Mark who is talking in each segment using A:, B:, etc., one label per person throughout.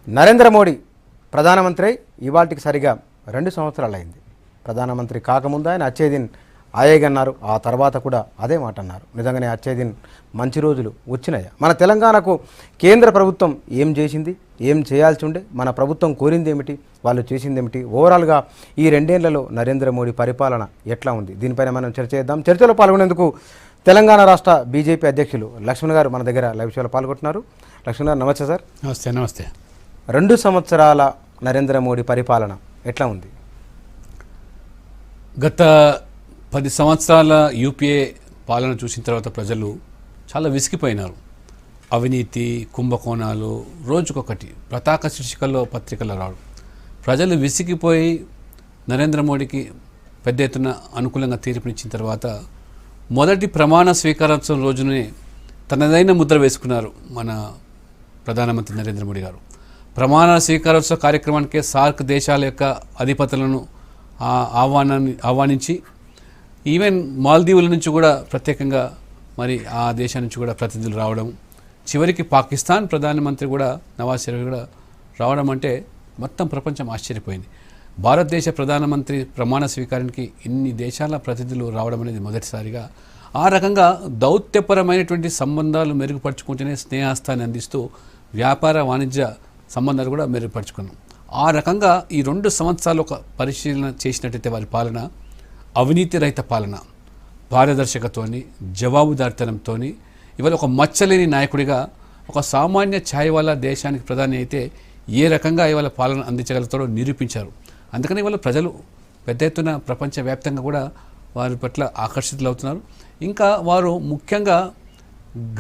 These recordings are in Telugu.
A: నరేంద్ర మోడీ ప్రధానమంత్రి ఇవాళకి సరిగా 2 సంవత్సరాలు అయింది. ప్రధానమంత్రి కాకముందు ఆయన అచ్చేదిన్ ఆయేగన్నారు, ఆ తర్వాత కూడా అదే మాట అన్నారు. నిజంగానే అచ్చేదిన్ మంచి రోజులు వచ్చినాయా? మన తెలంగాణకు కేంద్ర ప్రభుత్వం ఏం చేసింది, ఏం చేయాల్సి ఉండే, మన ప్రభుత్వం కోరింది ఏమిటి, వాళ్ళు చేసింది ఏమిటి, ఓవరాల్గా ఈ 2 ఏళ్లలో నరేంద్ర మోడీ పరిపాలన ఎట్లా ఉంది, దీనిపైన మనం చర్చ చేద్దాం. చర్చలో పాల్గొనేందుకు తెలంగాణ రాష్ట్ర బీజేపీ అధ్యక్షులు లక్ష్మణ్ గారు మన దగ్గర లైవ్ షోలో పాల్గొంటున్నారు. లక్ష్మణ్ గారు నమస్తే సార్.
B: నమస్తే. నమస్తే.
A: 2 సంవత్సరాల నరేంద్ర మోడీ పరిపాలన ఎట్లా ఉంది?
B: గత 10 సంవత్సరాల యూపీఏ పాలన చూసిన తర్వాత ప్రజలు చాలా విసిగిపోయినారు. అవినీతి, కుంభకోణాలు రోజుకొకటి పతాక శీర్షికల్లో పత్రికలు రావడం, ప్రజలు విసిగిపోయి నరేంద్ర మోడీకి పెద్ద ఎత్తున అనుకూలంగా తీర్పునిచ్చిన తర్వాత మొదటి ప్రమాణ స్వీకారోత్సవం రోజునే తనదైన ముద్ర వేసుకున్నారు మన ప్రధానమంత్రి నరేంద్ర మోడీ గారు. ప్రమాణ స్వీకారోత్సవ కార్యక్రమానికి సార్క్ దేశాల యొక్క అధిపతులను ఆహ్వానించి ఈవెన్ మాల్దీవుల నుంచి కూడా ప్రత్యేకంగా మరి ఆ దేశం నుంచి కూడా ప్రతినిధులు రావడం, చివరికి పాకిస్తాన్ ప్రధానమంత్రి కూడా నవాజ్ షరీఫ్ కూడా రావడం అంటే మొత్తం ప్రపంచం ఆశ్చర్యపోయింది. భారతదేశ ప్రధానమంత్రి ప్రమాణ స్వీకారానికి ఇన్ని దేశాల ప్రతినిధులు రావడం అనేది మొదటిసారిగా. ఆ రకంగా దౌత్యపరమైనటువంటి సంబంధాలు మెరుగుపరుచుకుంటూనే స్నేహాస్తాన్ని అందిస్తూ వ్యాపార వాణిజ్య సంబంధాలు కూడా మెరుగుపరుచుకున్నాం. ఆ రకంగా ఈ 2 సంవత్సరాలు ఒక పరిశీలన చేసినట్టయితే వారి పాలన అవినీతి రహిత పాలన, పారదర్శకతతోని, జవాబుదారితనంతో ఇవాళ ఒక మచ్చలేని నాయకుడిగా, ఒక సామాన్య ఛాయ్ వాళ్ళ దేశానికి ప్రధాని అయితే ఏ రకంగా ఇవాళ పాలన అందించగలుగుతారో నిరూపించారు. అందుకని ఇవాళ ప్రజలు పెద్ద ఎత్తున ప్రపంచవ్యాప్తంగా కూడా వారి పట్ల ఆకర్షితులవుతున్నారు. ఇంకా వారు ముఖ్యంగా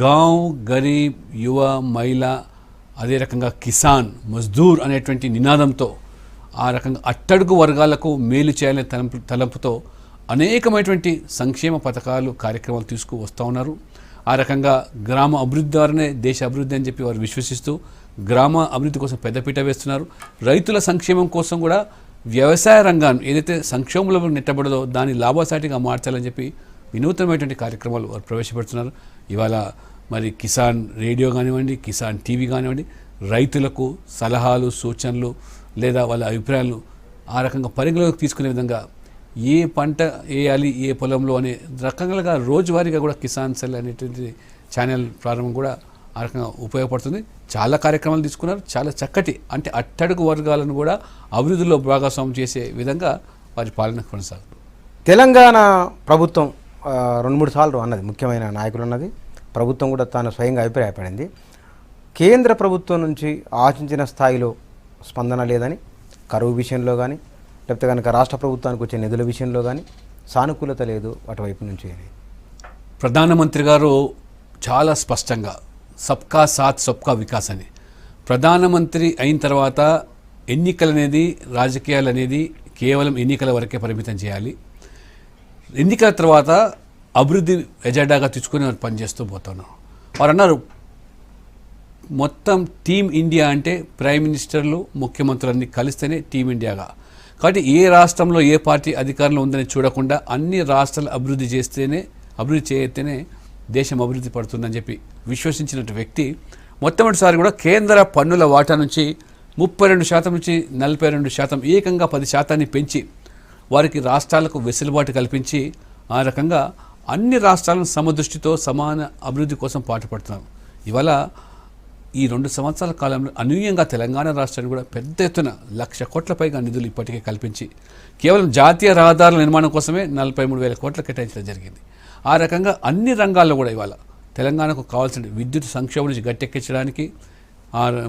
B: గాంవ్, గరీబ్, యువ, మహిళ, అదే రకంగా కిసాన్, మజ్దూర్ అనేటువంటి నినాదంతో ఆ రకంగా అట్టడుగు వర్గాలకు మేలు చేయాలనే తలంపుతో అనేకమైనటువంటి సంక్షేమ పథకాలు, కార్యక్రమాలు తీసుకువస్తూ ఉన్నారు. ఆ రకంగా గ్రామ అభివృద్ధి ద్వారానే దేశ అభివృద్ధి అని చెప్పి వారు విశ్వసిస్తూ గ్రామ అభివృద్ధి కోసం పెద్దపీట వేస్తున్నారు. రైతుల సంక్షేమం కోసం కూడా వ్యవసాయ రంగాన్ని ఏదైతే సంక్షోభంలో నెట్టబడదో దాన్ని లాభసాటిగా మార్చాలని చెప్పి వినూత్నమైనటువంటి కార్యక్రమాలు వారు ప్రవేశపెడుతున్నారు. ఇవాళ మరి కిసాన్ రేడియో కానివ్వండి, కిసాన్ టీవీ కానివ్వండి, రైతులకు సలహాలు, సూచనలు లేదా వాళ్ళ అభిప్రాయాలు ఆ రకంగా పరిగణలోకి తీసుకునే విధంగా ఏ పంట వేయాలి ఏ పొలంలో అనే రకంగా రోజువారీగా కూడా కిసాన్ సెల్ అనేటువంటి ఛానల్ ప్రారంభం కూడా ఆ రకంగా ఉపయోగపడుతుంది. చాలా కార్యక్రమాలు తీసుకున్నారు. చాలా చక్కటి అంటే అట్టడుగు వర్గాలను కూడా అభివృద్ధిలో భాగస్వామ్యం చేసే విధంగా వారి పాలన కొనసాగుతుంది.
A: తెలంగాణ ప్రభుత్వం 2-3 సార్లు అన్నది, ముఖ్యమైన నాయకులు అన్నది, ప్రభుత్వం కూడా తాను స్వయంగా అభిప్రాయపడింది. కేంద్ర ప్రభుత్వం నుంచి ఆశించిన స్థాయిలో స్పందన లేదని, కరువు విషయంలో కానీ లేకపోతే కనుక రాష్ట్ర ప్రభుత్వానికి వచ్చే నిధుల విషయంలో కానీ సానుకూలత లేదు అటువైపు నుంచి.
B: ప్రధానమంత్రి గారు చాలా స్పష్టంగా సబ్కా సాత్ సబ్కా వికాస్ అని, ప్రధానమంత్రి అయిన తర్వాత ఎన్నికలు అనేది, రాజకీయాలు అనేది కేవలం ఎన్నికల వరకే పరిమితం చేయాలి. ఎన్నికల తర్వాత అభివృద్ధి ఎజెండాగా తీసుకుని వారు పనిచేస్తూ పోతున్నారు. వారు అన్నారు మొత్తం టీమ్ ఇండియా అంటే ప్రైమ్ మినిస్టర్లు, ముఖ్యమంత్రులన్నీ కలిస్తేనే టీమ్ ఇండియాగా. కాబట్టి ఏ రాష్ట్రంలో ఏ పార్టీ అధికారంలో ఉందని చూడకుండా అన్ని రాష్ట్రాలు అభివృద్ధి చేస్తేనే దేశం అభివృద్ధి పడుతుందని చెప్పి విశ్వసించినట్టు వ్యక్తి మొట్టమొదటిసారి కూడా కేంద్ర పన్నుల వాటా నుంచి 32% నుంచి 42%, ఏకంగా 10% పెంచి వారికి రాష్ట్రాలకు వెసులుబాటు కల్పించి ఆ రకంగా అన్ని రాష్ట్రాలను సమదృష్టితో సమాన అభివృద్ధి కోసం పాటుపడుతున్నారు. ఇవాళ ఈ 2 సంవత్సరాల కాలంలో అనూహ్యంగా తెలంగాణ రాష్ట్రాన్ని కూడా పెద్ద ఎత్తున 1,00,000 కోట్ల పైగా నిధులు ఇప్పటికే కల్పించి కేవలం జాతీయ రహదారుల నిర్మాణం కోసమే 43,000 కోట్లు కేటాయించడం జరిగింది. ఆ రకంగా అన్ని రంగాల్లో కూడా ఇవాళ తెలంగాణకు కావాల్సిన విద్యుత్ సంక్షోభం నుంచి గట్టెక్కించడానికి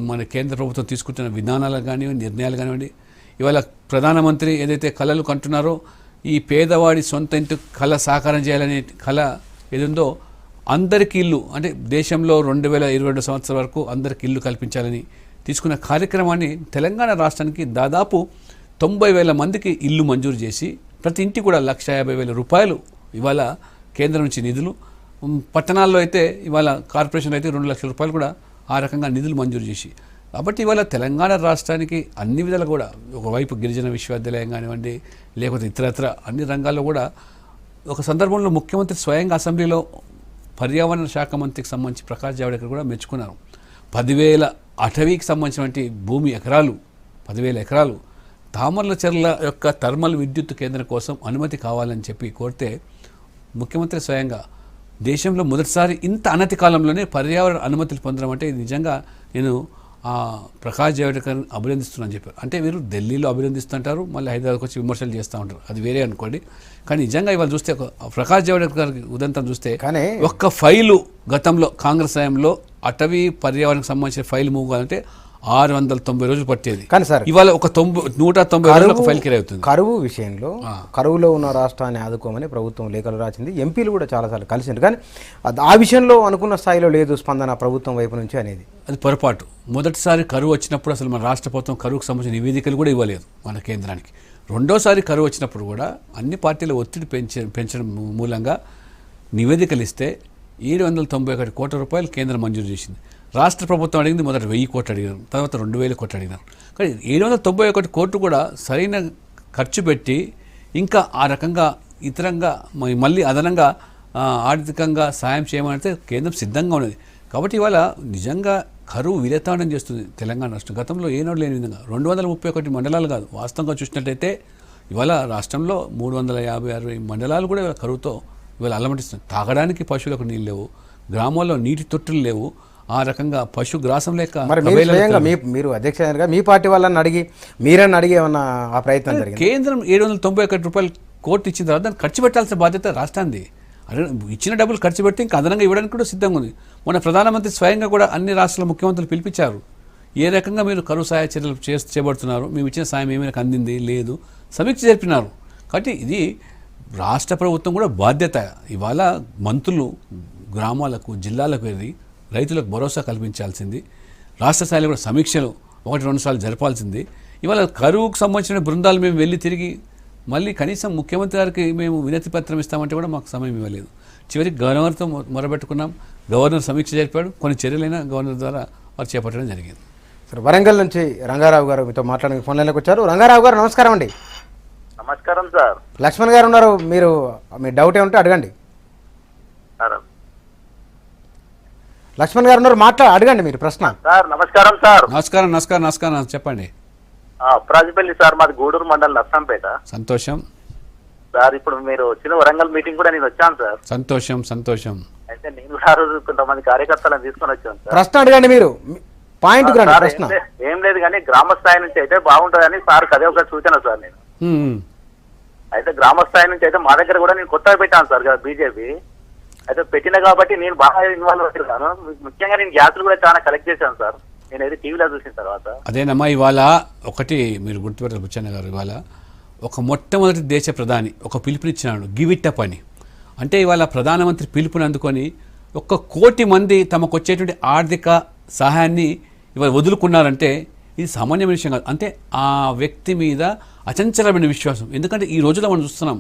B: మన కేంద్ర ప్రభుత్వం తీసుకుంటున్న విధానాలు కానివ్వండి, నిర్ణయాలు కానివ్వండి, ఇవాళ ప్రధానమంత్రి ఏదైతే కళలు కంటున్నారో ఈ పేదవాడి సొంత ఇంటి కళ సాకారం చేయాలనే కళ ఏదుందో అందరికీ ఇల్లు అంటే దేశంలో 2022 సంవత్సరం వరకు అందరికీ ఇల్లు కల్పించాలని తీసుకున్న కార్యక్రమాన్ని తెలంగాణ రాష్ట్రానికి దాదాపు 90,000 మందికి ఇల్లు మంజూరు చేసి ప్రతి ఇంటికి కూడా 1,50,000 రూపాయలు ఇవాళ కేంద్రం నుంచి నిధులు, పట్టణాల్లో అయితే ఇవాళ కార్పొరేషన్లో అయితే 2 లక్షల రూపాయలు కూడా ఆ రకంగా నిధులు మంజూరు చేసి. కాబట్టి ఇవాళ తెలంగాణ రాష్ట్రానికి అన్ని విధాలు కూడా ఒకవైపు గిరిజన విశ్వవిద్యాలయం కానివ్వండి లేకపోతే ఇతరత్ర అన్ని రంగాల్లో కూడా ఒక సందర్భంలో ముఖ్యమంత్రి స్వయంగా అసెంబ్లీలో పర్యావరణ శాఖ మంత్రికి సంబంధించి ప్రకాష్ జావడేకర్ కూడా మెచ్చుకున్నారు. 10,000 అటవీకి సంబంధించినటువంటి భూమి ఎకరాలు 10,000 ఎకరాలు తామర్ల చెర్ల యొక్క థర్మల్ విద్యుత్ కేంద్రం కోసం అనుమతి కావాలని చెప్పి కోరితే ముఖ్యమంత్రి స్వయంగా దేశంలో మొదటిసారి ఇంత అనతి కాలంలోనే పర్యావరణ అనుమతులు పొందడం అంటే ఇది నిజంగా నేను ప్రకాష్ జావడేకర్ అభినందిస్తున్నాను చెప్పారు. అంటే వీరు ఢిల్లీలో అభినందిస్తుంటారు, మళ్ళీ హైదరాబాద్కి వచ్చి విమర్శలు చేస్తూ ఉంటారు, అది వేరే అనుకోండి. కానీ నిజంగా ఇవాళ చూస్తే ప్రకాష్ జావడేకర్ ఉదంతం చూస్తే
A: కానీ
B: ఒక్క ఫైలు గతంలో కాంగ్రెస్ హయాంలో అటవీ పర్యావరణకు సంబంధించిన ఫైల్ మూవ్ కావాలంటే 690 రోజులు పట్టేది.
A: కానీ సార్
B: ఇవాళ ఒక 190 రోజులు ఒక ఫైల్ కిరాయి అవుతుంది.
A: కరువు విషయంలో కరువులో ఉన్న రాష్ట్రాన్ని ఆదుకోమని ప్రభుత్వం లేఖలు రాసింది, ఎంపీలు కూడా చాలాసార్లు కలిసింది. కానీ ఆ విషయంలో అనుకున్న స్థాయిలో లేదు స్పందన ప్రభుత్వం వైపు నుంచి అనేది
B: అది పొరపాటు. మొదటిసారి కరువు వచ్చినప్పుడు అసలు మన రాష్ట్ర ప్రభుత్వం కరువుకు సంబంధించిన నివేదికలు కూడా ఇవ్వలేదు మన కేంద్రానికి. రెండోసారి కరువు వచ్చినప్పుడు కూడా అన్ని పార్టీల ఒత్తిడి పెంచడం మూలంగా నివేదికలు ఇస్తే 791 కోట్ల రూపాయలు కేంద్రం మంజూరు చేసింది. రాష్ట్ర ప్రభుత్వం అడిగింది మొదట 1000 కోట్లు అడిగారు, తర్వాత 2000 కోట్లు అడిగినారు. కానీ 791 కోట్లు కూడా సరైన ఖర్చు పెట్టి ఇంకా ఆ రకంగా ఇతరంగా మళ్ళీ అదనంగా ఆర్థికంగా సాయం చేయమంటే కేంద్రం సిద్ధంగా ఉన్నది. కాబట్టి ఇవాళ నిజంగా కరువు విలతాండం చేస్తుంది తెలంగాణ రాష్ట్రం. గతంలో ఏనాడు లేని విధంగా 231 మండలాలు కాదు, వాస్తవంగా చూసినట్టయితే ఇవాళ రాష్ట్రంలో 350-60 మండలాలు కూడా కరువుతో ఇవాళ అల్లమటిస్తుంది. తాగడానికి పశువులకు నీళ్ళు లేవు, గ్రామాల్లో నీటి తొట్టులు లేవు, ఆ రకంగా పశు గ్రాసం లేక.
A: మీరు అధ్యక్షులుగా మీ పార్టీ వాళ్ళని అడిగి మీరని అడిగి ఏమన్నా ఆ ప్రయత్నం జరిగింది?
B: కేంద్రం 791 కోట్లు ఇచ్చిన తర్వాత దాన్ని ఖర్చు పెట్టాల్సిన బాధ్యత రాష్ట్రానికి. ఇచ్చిన డబ్బులు ఖర్చు పెడితే ఇంకా అదనంగా ఇవ్వడానికి కూడా సిద్ధంగా ఉంది. మన ప్రధానమంత్రి స్వయంగా కూడా అన్ని రాష్ట్రాల ముఖ్యమంత్రులు పిలిపించారు. ఏ రకంగా మీరు కరువు సహాయ చర్యలు చేపడుతున్నారు, మేము ఇచ్చిన సాయం ఏమైనా అందింది లేదు, సమీక్ష జరిపినారు. కాబట్టి ఇది రాష్ట్ర ప్రభుత్వం కూడా బాధ్యత. ఇవాళ మంత్రులు గ్రామాలకు జిల్లాలకు వెళ్ళి రైతులకు భరోసా కల్పించాల్సింది, రాష్ట్ర స్థాయిలో కూడా సమీక్షలు 1-2 సార్లు జరపాల్సింది. ఇవాళ కరువుకు సంబంధించిన బృందాలు మేము వెళ్ళి తిరిగి మళ్ళీ కనీసం ముఖ్యమంత్రి గారికి మేము వినతి పత్రం ఇస్తామంటే కూడా మాకు సమయం ఇవ్వలేదు. చివరికి గవర్నర్తో మొరబెట్టుకున్నాం, గవర్నర్ సమీక్ష జరిపాడు, కొన్ని చర్యలైనా గవర్నర్ ద్వారా వారు చేపట్టడం జరిగింది.
A: సరే, వరంగల్ నుంచి రంగారావు గారు మీతో మాట్లాడడానికి ఫోన్ లైన్లోకి వచ్చారు. రంగారావు గారు నమస్కారం అండి.
C: నమస్కారం సార్.
A: లక్ష్మణ్ గారు ఉన్నారు, మీరు మీ డౌట్ ఏముంటే అడగండి. లక్ష్మణ్ గారు ఉన్నారు, అడగండి మీరు ప్రశ్న.
C: సార్ నమస్కారం సార్.
B: నమస్కారం నమస్కారం నమస్కారం చెప్పండి.
C: అప్రాజిపల్లి సార్, మాది గూడూరు మండలం నర్సంపేట.
B: సంతోషం
C: సార్. ఇప్పుడు మీరు వచ్చిన వరంగల్ మీటింగ్ కూడా నేను వచ్చాను సార్.
B: సంతోషం సంతోషం.
C: అయితే నేను కూడా ఆ రోజు కొంతమంది కార్యకర్తలను తీసుకొని వచ్చాను సార్.
A: ప్రశ్న అడగండి, మీరు పాయింట్ ప్రశ్న.
C: ఏం లేదు కానీ గ్రామ స్థాయి నుంచి అయితే బాగుంటుందని సార్ అదే ఒక సూచన సార్. నేను అయితే గ్రామ స్థాయి నుంచి అయితే మా దగ్గర కూడా నేను కొత్తగా పెట్టాను సార్ బీజేపీ. అయితే పెట్టిన కాబట్టి నేను బాగా ఇన్వాల్వ్ అవుతున్నాను. ముఖ్యంగా నేను గ్యాసులు కూడా చాలా కలెక్ట్ చేశాను సార్, నేను అయితే టీవీలో చూసిన తర్వాత.
B: అదేనమ్మా, ఇవాళ ఒకటి మీరు గుర్తుపెట్టారు బుచ్చన్న గారు, ఇవాళ ఒక మొట్టమొదటి దేశ ప్రధాని ఒక పిలుపునిచ్చినాడు, గివ్ ఇట్ అప్ అని. అంటే ఇవాళ ప్రధానమంత్రి పిలుపుని అందుకొని 1 కోటి మంది తమకు వచ్చేటువంటి ఆర్థిక సహాయాన్ని ఇవాళ వదులుకున్నారంటే ఇది సామాన్యమైన విషయం కాదు. అంటే ఆ వ్యక్తి మీద అచంచలమైన విశ్వాసం. ఎందుకంటే ఈ రోజుల్లో మనం చూస్తున్నాం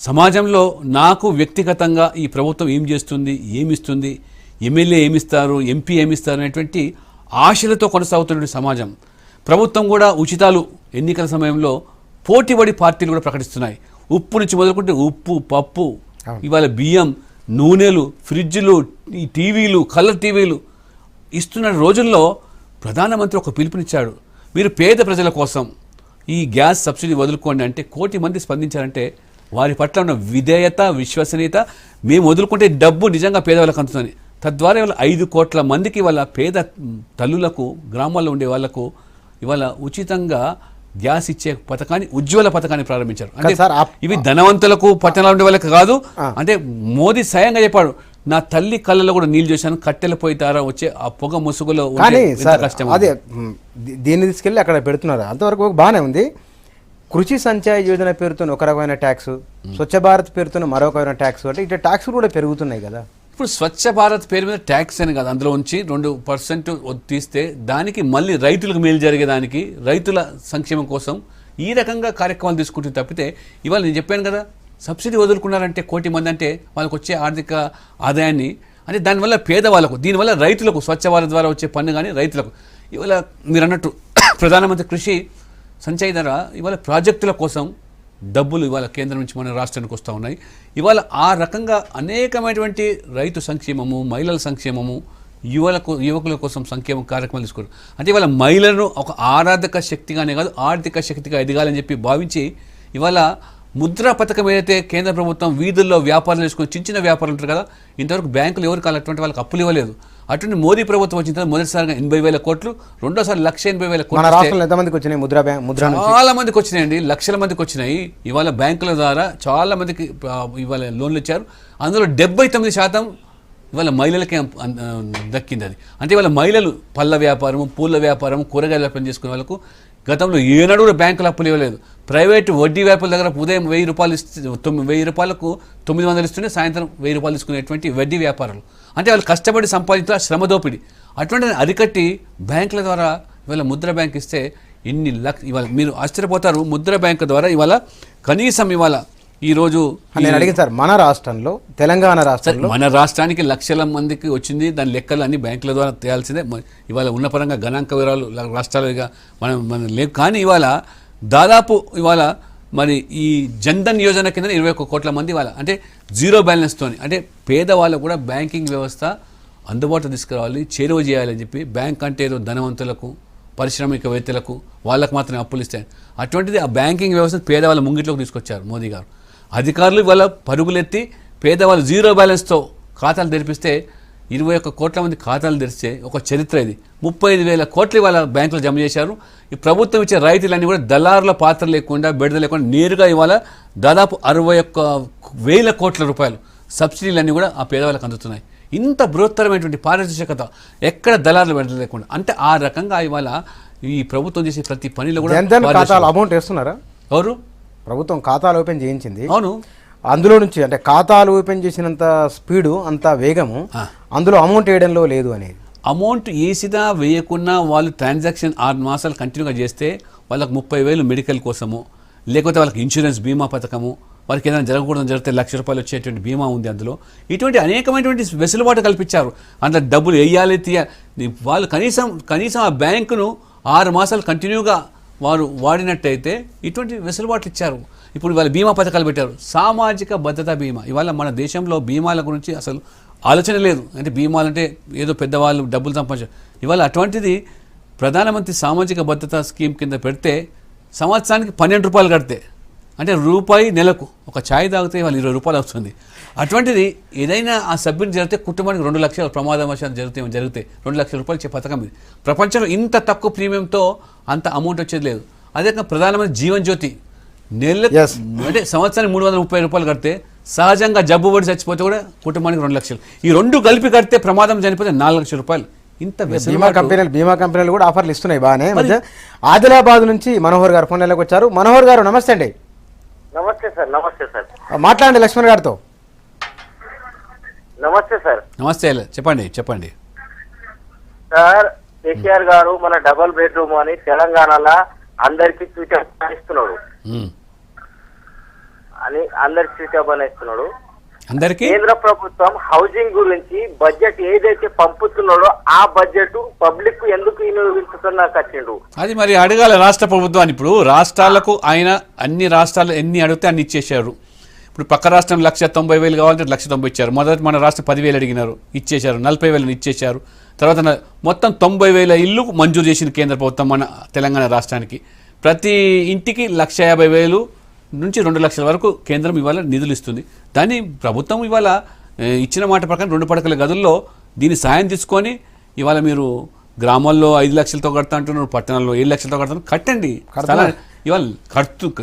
B: సమాజంలో నాకు వ్యక్తిగతంగా ఈ ప్రభుత్వం ఏం చేస్తుంది, ఏమిస్తుంది, ఎమ్మెల్యే ఏమిస్తారు, ఎంపీ ఏమిస్తారు అనేటువంటి ఆశలతో కొనసాగుతున్నటువంటి సమాజం. ప్రభుత్వం కూడా ఉచితాలు ఎన్నికల సమయంలో పోటీపడి పార్టీలు కూడా ప్రకటిస్తున్నాయి. ఉప్పు నుంచి మొదలుకుంటే ఉప్పు, పప్పు, ఇవాళ బియ్యం, నూనెలు, ఫ్రిడ్జ్లు, ఈ టీవీలు, కలర్ టీవీలు ఇస్తున్న రోజుల్లో ప్రధానమంత్రి ఒక పిలుపునిచ్చాడు, మీరు పేద ప్రజల కోసం ఈ గ్యాస్ సబ్సిడీ వదులుకోండి అంటే 1 కోటి మంది స్పందించారంటే వారి పట్ల ఉన్న విధేయత, విశ్వసనీయత, మేము వదులుకుంటే డబ్బు నిజంగా పేదవాళ్ళకు అందుతుంది. తద్వారా ఇవాళ 5 కోట్ల మందికి ఇవాళ పేద తల్లులకు, గ్రామాల్లో ఉండే వాళ్లకు ఇవాళ ఉచితంగా గ్యాస్ ఇచ్చే పథకాన్ని, ఉజ్వల పథకాన్ని ప్రారంభించారు. అంటే ఇవి ధనవంతులకు, పట్టణాలు ఉండే వాళ్ళకి కాదు. అంటే మోదీ స్వయంగా చెప్పాడు, నా తల్లి కళ్ళలో కూడా నీళ్ళు చూశాను, కట్టెల పోయి తారా వచ్చే ఆ పొగ ముసుగులో కష్టం.
A: అదే దీన్ని తీసుకెళ్ళి అక్కడ పెడుతున్నారు, అంతవరకు బాగానే ఉంది. కృషి సంచయ్ యోజన పేరుతో ఒక రకమైన ట్యాక్స్, స్వచ్ఛ భారత్ పేరుతో మరొక రకమైన ట్యాక్స్, అంటే ఇట్లా ట్యాక్స్ కూడా పెరుగుతున్నాయి కదా.
B: ఇప్పుడు స్వచ్ఛ భారత్ పేరు మీద ట్యాక్స్ అని కాదు, అందులో ఉంచి 2% తీస్తే దానికి మళ్ళీ రైతులకు మేలు జరిగేదానికి, రైతుల సంక్షేమం కోసం ఈ రకంగా కార్యక్రమాలు తీసుకుంటూ తప్పితే ఇవాళ నేను చెప్పాను కదా, సబ్సిడీ వదులుకున్నారంటే 1 కోటి మంది అంటే వాళ్ళకి వచ్చే ఆర్థిక ఆదాయాన్ని, అంటే దానివల్ల పేదవాళ్ళకు, దీనివల్ల రైతులకు, స్వచ్ఛ భారత్ ద్వారా వచ్చే పన్ను కానీ రైతులకు, ఇవాళ మీరు అన్నట్టు ప్రధానమంత్రి కృషి సంచయ్ ద్వారా ఇవాళ ప్రాజెక్టుల కోసం డబ్బులు ఇవాళ కేంద్రం నుంచి మన రాష్ట్రానికి వస్తూ ఉన్నాయి. ఇవాళ ఆ రకంగా అనేకమైనటువంటి రైతు సంక్షేమము, మహిళల సంక్షేమము, యువకుల కోసం సంక్షేమ కార్యక్రమాలు తీసుకోరు. అంటే ఇవాళ మహిళలను ఒక ఆరాధక శక్తిగానే కాదు ఆర్థిక శక్తిగా ఎదగాలని చెప్పి భావించి ఇవాళ ముద్రా పథకం ఏదైతే కేంద్ర ప్రభుత్వం వీధుల్లో వ్యాపారాలు చేసుకుని చిన్న వ్యాపారులు ఉంటారు కదా, ఇంతవరకు బ్యాంకులు ఎవరికి అటువంటి వాళ్ళకి అప్పులు ఇవ్వలేదు. అటువంటి మోదీ ప్రభుత్వం వచ్చిన తర్వాత మొదటిసారిగా 80,000 కోట్లు, రెండోసారి 1,80,000 కోట్లు.
A: మన రాష్ట్రంలో ఎంతమందికి వచ్చినాయి ముద్రా
B: చాలా మందికి వచ్చినాయండి, లక్షల మందికి వచ్చినాయి. ఇవాళ బ్యాంకుల ద్వారా చాలా మందికి ఇవాళ లోన్లు ఇచ్చారు. అందులో 79% ఇవాళ మహిళలకే దక్కింది అది. అంటే ఇవాళ మహిళలు పళ్ళ వ్యాపారం, పూల వ్యాపారం, కూరగాయల వ్యాపారం చేసుకునే వాళ్ళకు గతంలో ఏనాడు కూడా బ్యాంకులు అప్పులు ఇవ్వలేదు. ప్రైవేటు వడ్డీ వ్యాపారుల దగ్గర ఉదయం 1,000 రూపాయలు 1,000 రూపాయలకు 900 ఇస్తుంటే సాయంత్రం 1,000 రూపాయలు తీసుకునేటువంటి వడ్డీ వ్యాపారాలు. అంటే వాళ్ళు కష్టపడి సంపాదించిన శ్రమ దోపిడి. అటువంటి అరికట్టి బ్యాంకుల ద్వారా ఇవాళ ముద్ర బ్యాంక్ ఇస్తే ఇవాళ మీరు ఆశ్చర్యపోతారు. ముద్ర బ్యాంకు ద్వారా ఇవాళ కనీసం ఇవాళ ఈరోజు
A: నేను అడిగింది సార్, మన రాష్ట్రంలో తెలంగాణ రాష్ట్రంలో
B: మన రాష్ట్రానికి లక్షల మందికి వచ్చింది. దాని లెక్కలు అన్ని బ్యాంకుల ద్వారా తేయాల్సిందే. ఇవాళ ఉన్న పరంగా గణాంక వివరాలు రాష్ట్రాలుగా మనం లేవు. కానీ ఇవాళ దాదాపు ఇవాళ మరి ఈ జన్ధన్ యోజన కింద 21 కోట్ల మంది ఇవాళ అంటే జీరో బ్యాలెన్స్తోని, అంటే పేదవాళ్ళకు కూడా బ్యాంకింగ్ వ్యవస్థ అందుబాటులో తీసుకురావాలి, చేరువ చేయాలని చెప్పి బ్యాంక్ అంటే ఏదో ధనవంతులకు, పారిశ్రామికవేత్తలకు వాళ్ళకు మాత్రమే అప్పులు ఇస్తాయి. అటువంటిది ఆ బ్యాంకింగ్ వ్యవస్థను పేదవాళ్ళ ముంగిట్లోకి తీసుకొచ్చారు మోదీ గారు. అధికారులు ఇవాళ పరుగులెత్తి పేదవాళ్ళు జీరో బ్యాలెన్స్తో ఖాతాలు తెరిపిస్తే 21 కోట్ల మంది ఖాతాలు తెరిస్తే ఒక చరిత్ర ఇది. 35,000 కోట్లు ఇవాళ బ్యాంకులు జమ చేశారు. ఈ ప్రభుత్వం ఇచ్చే రైతులన్నీ కూడా దళారుల పాత్ర లేకుండా, బెడద లేకుండా నేరుగా ఇవాళ దాదాపు 61,000 కోట్ల రూపాయలు సబ్సిడీలన్నీ కూడా ఆ పేదవాళ్ళకి అందుతున్నాయి. ఇంత బృహత్తరమైనటువంటి పారదర్శకత, ఎక్కడ దళారులు బెడద లేకుండా. అంటే ఆ రకంగా ఇవాళ ఈ ప్రభుత్వం చేసే ప్రతి పనిలో కూడా
A: అమౌంట్ వేస్తున్నారా?
B: ఎవరు?
A: ప్రభుత్వం ఖాతాలు ఓపెన్ చేయించింది.
B: అవును,
A: అందులో నుంచి అంటే ఖాతాలు ఓపెన్ చేసినంత స్పీడు, అంత వేగము అందులో అమౌంట్ వేయడంలో లేదు అనేది.
B: అమౌంట్ వేసినా వేయకున్నా వాళ్ళు ట్రాన్సాక్షన్ 6 మాసాలు కంటిన్యూగా చేస్తే వాళ్ళకి 30,000 మెడికల్ కోసము, లేకపోతే వాళ్ళకి ఇన్సూరెన్స్ బీమా పథకము, వాళ్ళకి ఏదైనా జరగకూడదు జరిగితే ₹1,00,000 వచ్చేటువంటి బీమా ఉంది. అందులో ఇటువంటి అనేకమైనటువంటి వెసులుబాటు కల్పించారు. అందులో డబ్బులు వేయాలి తీయాలి. వాళ్ళు కనీసం ఆ బ్యాంకును 6 మాసాలు కంటిన్యూగా వారు వాడినట్టయితే ఇటువంటి వెసులుబాట్లు ఇచ్చారు. ఇప్పుడు ఇవాళ బీమా పథకాలు పెట్టారు. సామాజిక భద్రతా బీమా. ఇవాళ మన దేశంలో బీమాల గురించి అసలు ఆలోచన లేదు. అంటే బీమాలు అంటే ఏదో పెద్దవాళ్ళు డబ్బులు సంపాదించారు. ఇవాళ అటువంటిది ప్రధానమంత్రి సామాజిక భద్రతా స్కీమ్ కింద పెడితే సంవత్సరానికి ₹12 కడితే, అంటే రూపాయి నెలకు ఒక ఛాయ్ తాగితే ఇవాళ ₹20 అవుతుంది. అటువంటిది ఏదైనా ఆ సభ్యుని జరిగితే కుటుంబానికి 2 లక్షల ప్రమాదవశాలు జరిగితే ₹2 లక్షల ఇచ్చే పథకం ఇది. ప్రపంచంలో ఇంత తక్కువ ప్రీమియంతో అంత అమౌంట్ వచ్చేది లేదు. అదే ప్రధానమంత్రి జీవన్ జ్యోతి నెలకు అంటే సంవత్సరానికి ₹330 కడితే సహజంగా జబ్బు పడి చచ్చిపోతే కూడా కుటుంబానికి 2 లక్షలు. ఈ రెండు కలిపి కడితే ప్రమాదం చనిపోతే ₹4 లక్షలు. ఇంత
A: బీమా కంపెనీలు కూడా ఆఫర్లు ఇస్తున్నాయి బాగానే. మధ్య ఆదిలాబాద్ నుంచి మనోహర్ గారు ఫోన్ లైన్లోకి వచ్చారు. మనోహర్ గారు నమస్తే అండి.
C: నమస్తే సార్. నమస్తే సార్.
A: మాట్లాడండి లక్ష్మణ్ గారితో.
C: నమస్తే సార్.
B: నమస్తే, చెప్పండి
C: సార్. కేసీఆర్ గారు మన డబుల్ బెడ్రూమ్ అని తెలంగాణలో అందరికి ఇస్తున్నాడు
B: అందరికి.
C: కేంద్ర ప్రభుత్వం హౌసింగ్ గురించి బడ్జెట్ ఏదైతే పంపుతున్నాడో ఆ బడ్జెట్ పబ్లిక్ ఎందుకు వినియోగించుతున్నా కట్టిండు.
B: అది మరి అడగాలి రాష్ట్ర ప్రభుత్వాన్ని. ఇప్పుడు రాష్ట్రాలకు ఆయన అన్ని రాష్ట్రాలు ఎన్ని అడిగితే అన్ని ఇచ్చేశారు. ఇప్పుడు పక్క రాష్ట్రం 1,90,000 కావాలంటే 1,90,000 ఇచ్చారు. మొదటి మన రాష్ట్రం 10,000 అడిగినారు, ఇచ్చేశారు. 40,000 ఇచ్చేశారు. తర్వాత మొత్తం 90,000 ఇల్లు మంజూరు చేసింది కేంద్ర ప్రభుత్వం మన తెలంగాణ రాష్ట్రానికి. ప్రతి ఇంటికి 1,50,000 నుంచి 2 లక్షల వరకు కేంద్రం ఇవాళ నిధులు ఇస్తుంది. దాన్ని ప్రభుత్వం ఇవాళ ఇచ్చిన మాట ప్రకారం 2 పడకల గదుల్లో దీన్ని సాయం తీసుకొని ఇవాళ మీరు గ్రామాల్లో 5 లక్షలతో కడతా అంటున్నారు, పట్టణాల్లో 7 లక్షలతో కడతాను. కట్టండి. ఇవాళ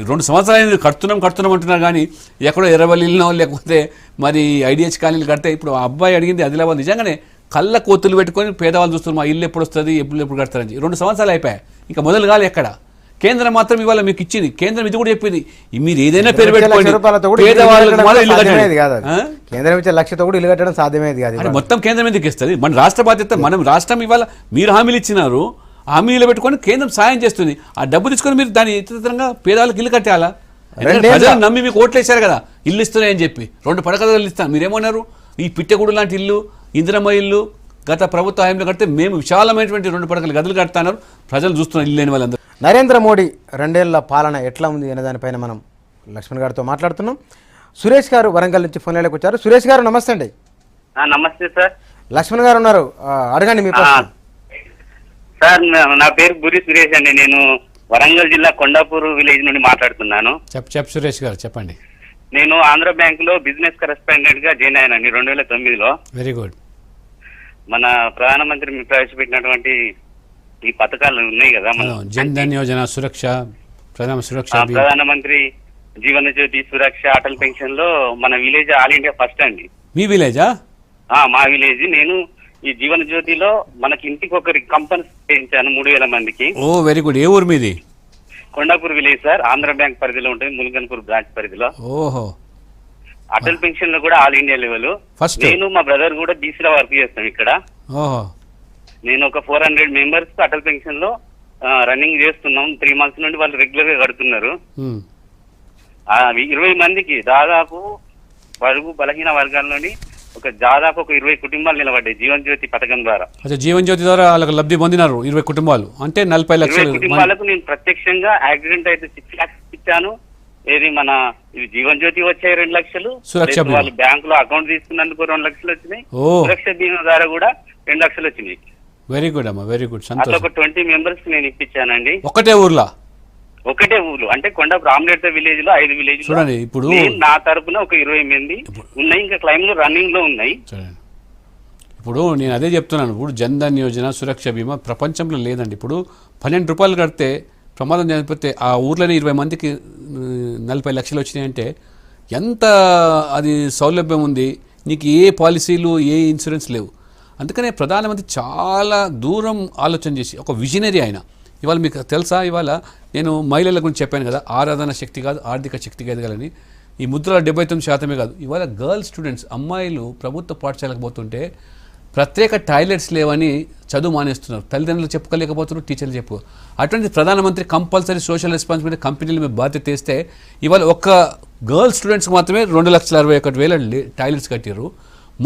B: 2 సంవత్సరాలు కడుతున్నాం అంటున్నారు. కానీ ఎక్కడో ఎర్రవల్లిలో లేకపోతే మరి ఐడిహెచ్ కాలనీలు కడితే ఇప్పుడు ఆ అబ్బాయి అడిగింది ఆదిలాబాద్. నిజంగానే కళ్ళ కోతులు పెట్టుకొని పేదవాళ్ళు చూస్తున్నారు మా ఇల్లు ఎప్పుడు వస్తుంది, ఎప్పుడు కడతారని. 2 సంవత్సరాలు అయిపోయాయి, ఇంకా మొదలు కాదు ఎక్కడ. కేంద్రం మాత్రం ఇవాళ మీకు ఇచ్చింది. కేంద్రం ఇది కూడా చెప్పింది, మీరు ఏదైనా పేరు పెట్టుకోండి
A: కేంద్రం ఇచ్చే లక్ష్యంతో కూడా ఇల్లు కట్టడం సాధ్యమేది కాదు.
B: మొత్తం కేంద్రం ఎందుకు ఇస్తుంది? మన రాష్ట్ర బాధ్యత. మనం రాష్ట్రం ఇవాళ మీరు హామీలు ఇచ్చినారు, హామీలు పెట్టుకొని కేంద్రం సాయం చేస్తుంది. ఆ డబ్బు తీసుకొని మీరు దాని ఇతరంగా పేదవాళ్ళకి ఇల్లు కట్టాలా? ప్రజలు నమ్మి మీకు ఓట్లు వేశారు కదా ఇల్లు ఇస్తున్నాయని చెప్పి. 2 పడకలు ఇస్తాను. మీరేమన్నారు? ఈ పిట్టెగూడు లాంటి ఇల్లు, ఇందిరమ్మ ఇల్లు గత ప్రభుత్వ హామీలు కడితే మేము విశాలమైనటువంటి 2 పడకల గదులు కడతాన్నారు. ప్రజలు చూస్తున్నారు ఇల్లు లేని వాళ్ళందరూ.
A: నరేంద్ర మోడీ 2 ఏళ్ల పాలన ఎట్లా ఉంది అనే దానిపైన మనం లక్ష్మణ్ గారితో మాట్లాడుతున్నాం. సురేష్ గారు వరంగల్ నుంచి ఫోన్ లైన్లోకి వచ్చారు. సురేష్ గారు నమస్తే అండి.
C: నమస్తే సార్.
A: లక్ష్మణ్ గారు ఉన్నారు, అడగండి మీ ప్రశ్న.
D: సార్ నా పేరు గురి సురేష్ అండి. నేను వరంగల్ జిల్లా కొండాపూర్ విలేజ్ నుండి మాట్లాడుతున్నాను.
B: చెప్పు సురేష్ గారు చెప్పండి.
D: నేను ఆంధ్ర బ్యాంక్ లో బిజినెస్ కరెస్పాండెంట్ గా జాయిన్ అయ్యానండి 2009లో.
B: Very good.
D: మన ప్రధానమంత్రి ప్రవేశపెట్టినటువంటి ఈ పథకాలు ఉన్నాయి కదా, మన
B: జన్ ధన్ యోజన, సురక్ష,
D: ప్రధానమంత్రి జీవన జ్యోతి, సురక్ష, అటల్ పెన్షన్ లో మన విలేజ్ ఆల్ ఇండియా ఫస్ట్ అండి.
B: మీ విలేజా?
D: మా విలేజ్. నేను ఈ జీవన జ్యోతిలో మనకి ఇంటికి ఒకరికి కంపెనీస్ చేయించాను 3000 మందికి.
B: ఓ వెరీ గుడ్. ఏ ఊరు మీది?
D: Kondapur village sir, Andhra bank పరిధిలో ఉంటుంది, ముల్గన్పూర్ బ్రాంచ్ పరిధిలో.
B: ఓహో.
D: అటల్ పెన్షన్ లో కూడా ఆల్ ఇండియా లెవెల్.
B: ఫస్ట్
D: నేను మా బ్రదర్ కూడా బీసీలో వర్క్ చేస్తాం ఇక్కడ.
B: ఓహో.
D: నేను ఒక 400 మెంబర్స్ అటల్ పెన్షన్ లో రన్నింగ్ చేస్తున్నాం. 3 months నుండి వాళ్ళు రెగ్యులర్ గా కడుతున్నారు. 20 మందికి దాదాపు బడుగు బలహీన వర్గాల నుండి దాదాపు ఒక 20 కుటుంబాలు నిలబడ్డాయి జీవన్ జ్యోతి పథకం ద్వారా.
B: జీవన్ జ్యోతి ద్వారా వాళ్ళకి లబ్ధి పొందినారు 20 కుటుంబాలు, అంటే 40 లక్షలు.
D: 20 కుటుంబాలకు నేను ప్రత్యక్షంగా యాక్సిడెంట్ అయితే 6 lakhs ఇచ్చాను. ఏది మన ఇది జీవన్ జ్యోతి వచ్చాయి 2 లక్షలు, వాళ్ళు బ్యాంక్ లో అకౌంట్ తీసుకున్నందుకు 2 లక్షలు వచ్చినాయి, సురక్ష బీమా ద్వారా కూడా 2 లక్షలు వచ్చినాయి.
B: వెరీ గుడ్ అమ్మా, వెరీ గుడ్.
D: అట్లా ఒక 20 మెంబర్స్ నేను ఇప్పించానండి.
B: ఒకటే ఊర్లో
D: అంటే కొండాపూర్ రామలేట విలేజ్ లో 5 విలేజ్
B: చూడండి. ఇప్పుడు
D: నా తరపున ఒక 20 మంది ఉన్నాయి, ఇంకా క్లైమ్ లో రన్నింగ్ లో ఉన్నాయి.
B: ఇప్పుడు నేను అదే చెప్తున్నాను. ఇప్పుడు జన్ ధన్ యోజన, సురక్ష బీమా ప్రపంచంలో లేదండి. ఇప్పుడు 12 రూపాయలు కడితే ప్రమాదం చనిపోతే ఆ ఊర్లోనే 20 మందికి 40 లక్షలు వచ్చినాయంటే ఎంత అది సౌలభ్యం ఉంది. నీకు ఏ పాలసీలు, ఏ ఇన్సూరెన్స్ లేవు. అందుకనే ప్రధానమంత్రి చాలా దూరం ఆలోచన చేసి ఒక విజనరీ ఆయన. ఇవాళ మీకు తెలుసా, ఇవాళ నేను మహిళల గురించి చెప్పాను కదా, ఆరాధన శక్తి కాదు ఆర్థిక శక్తిగా ఎదగాలని. ఈ ముద్రలో 79% కాదు. ఇవాళ గర్ల్ స్టూడెంట్స్, అమ్మాయిలు ప్రభుత్వ పాఠశాలకు పోతుంటే ప్రత్యేక టాయిలెట్స్ లేవని చదువు మానేస్తున్నారు. తల్లిదండ్రులు చెప్పుకోలేకపోతున్నారు, టీచర్లు చెప్పుకో. అటువంటి ప్రధానమంత్రి కంపల్సరీ సోషల్ రెస్పాన్సిబిలిటీ కంపెనీలు మీద బాధ్యత వేస్తే ఇవాళ ఒక్క గర్ల్ స్టూడెంట్స్కి మాత్రమే 2,61,000 టాయిలెట్స్ కట్టారు.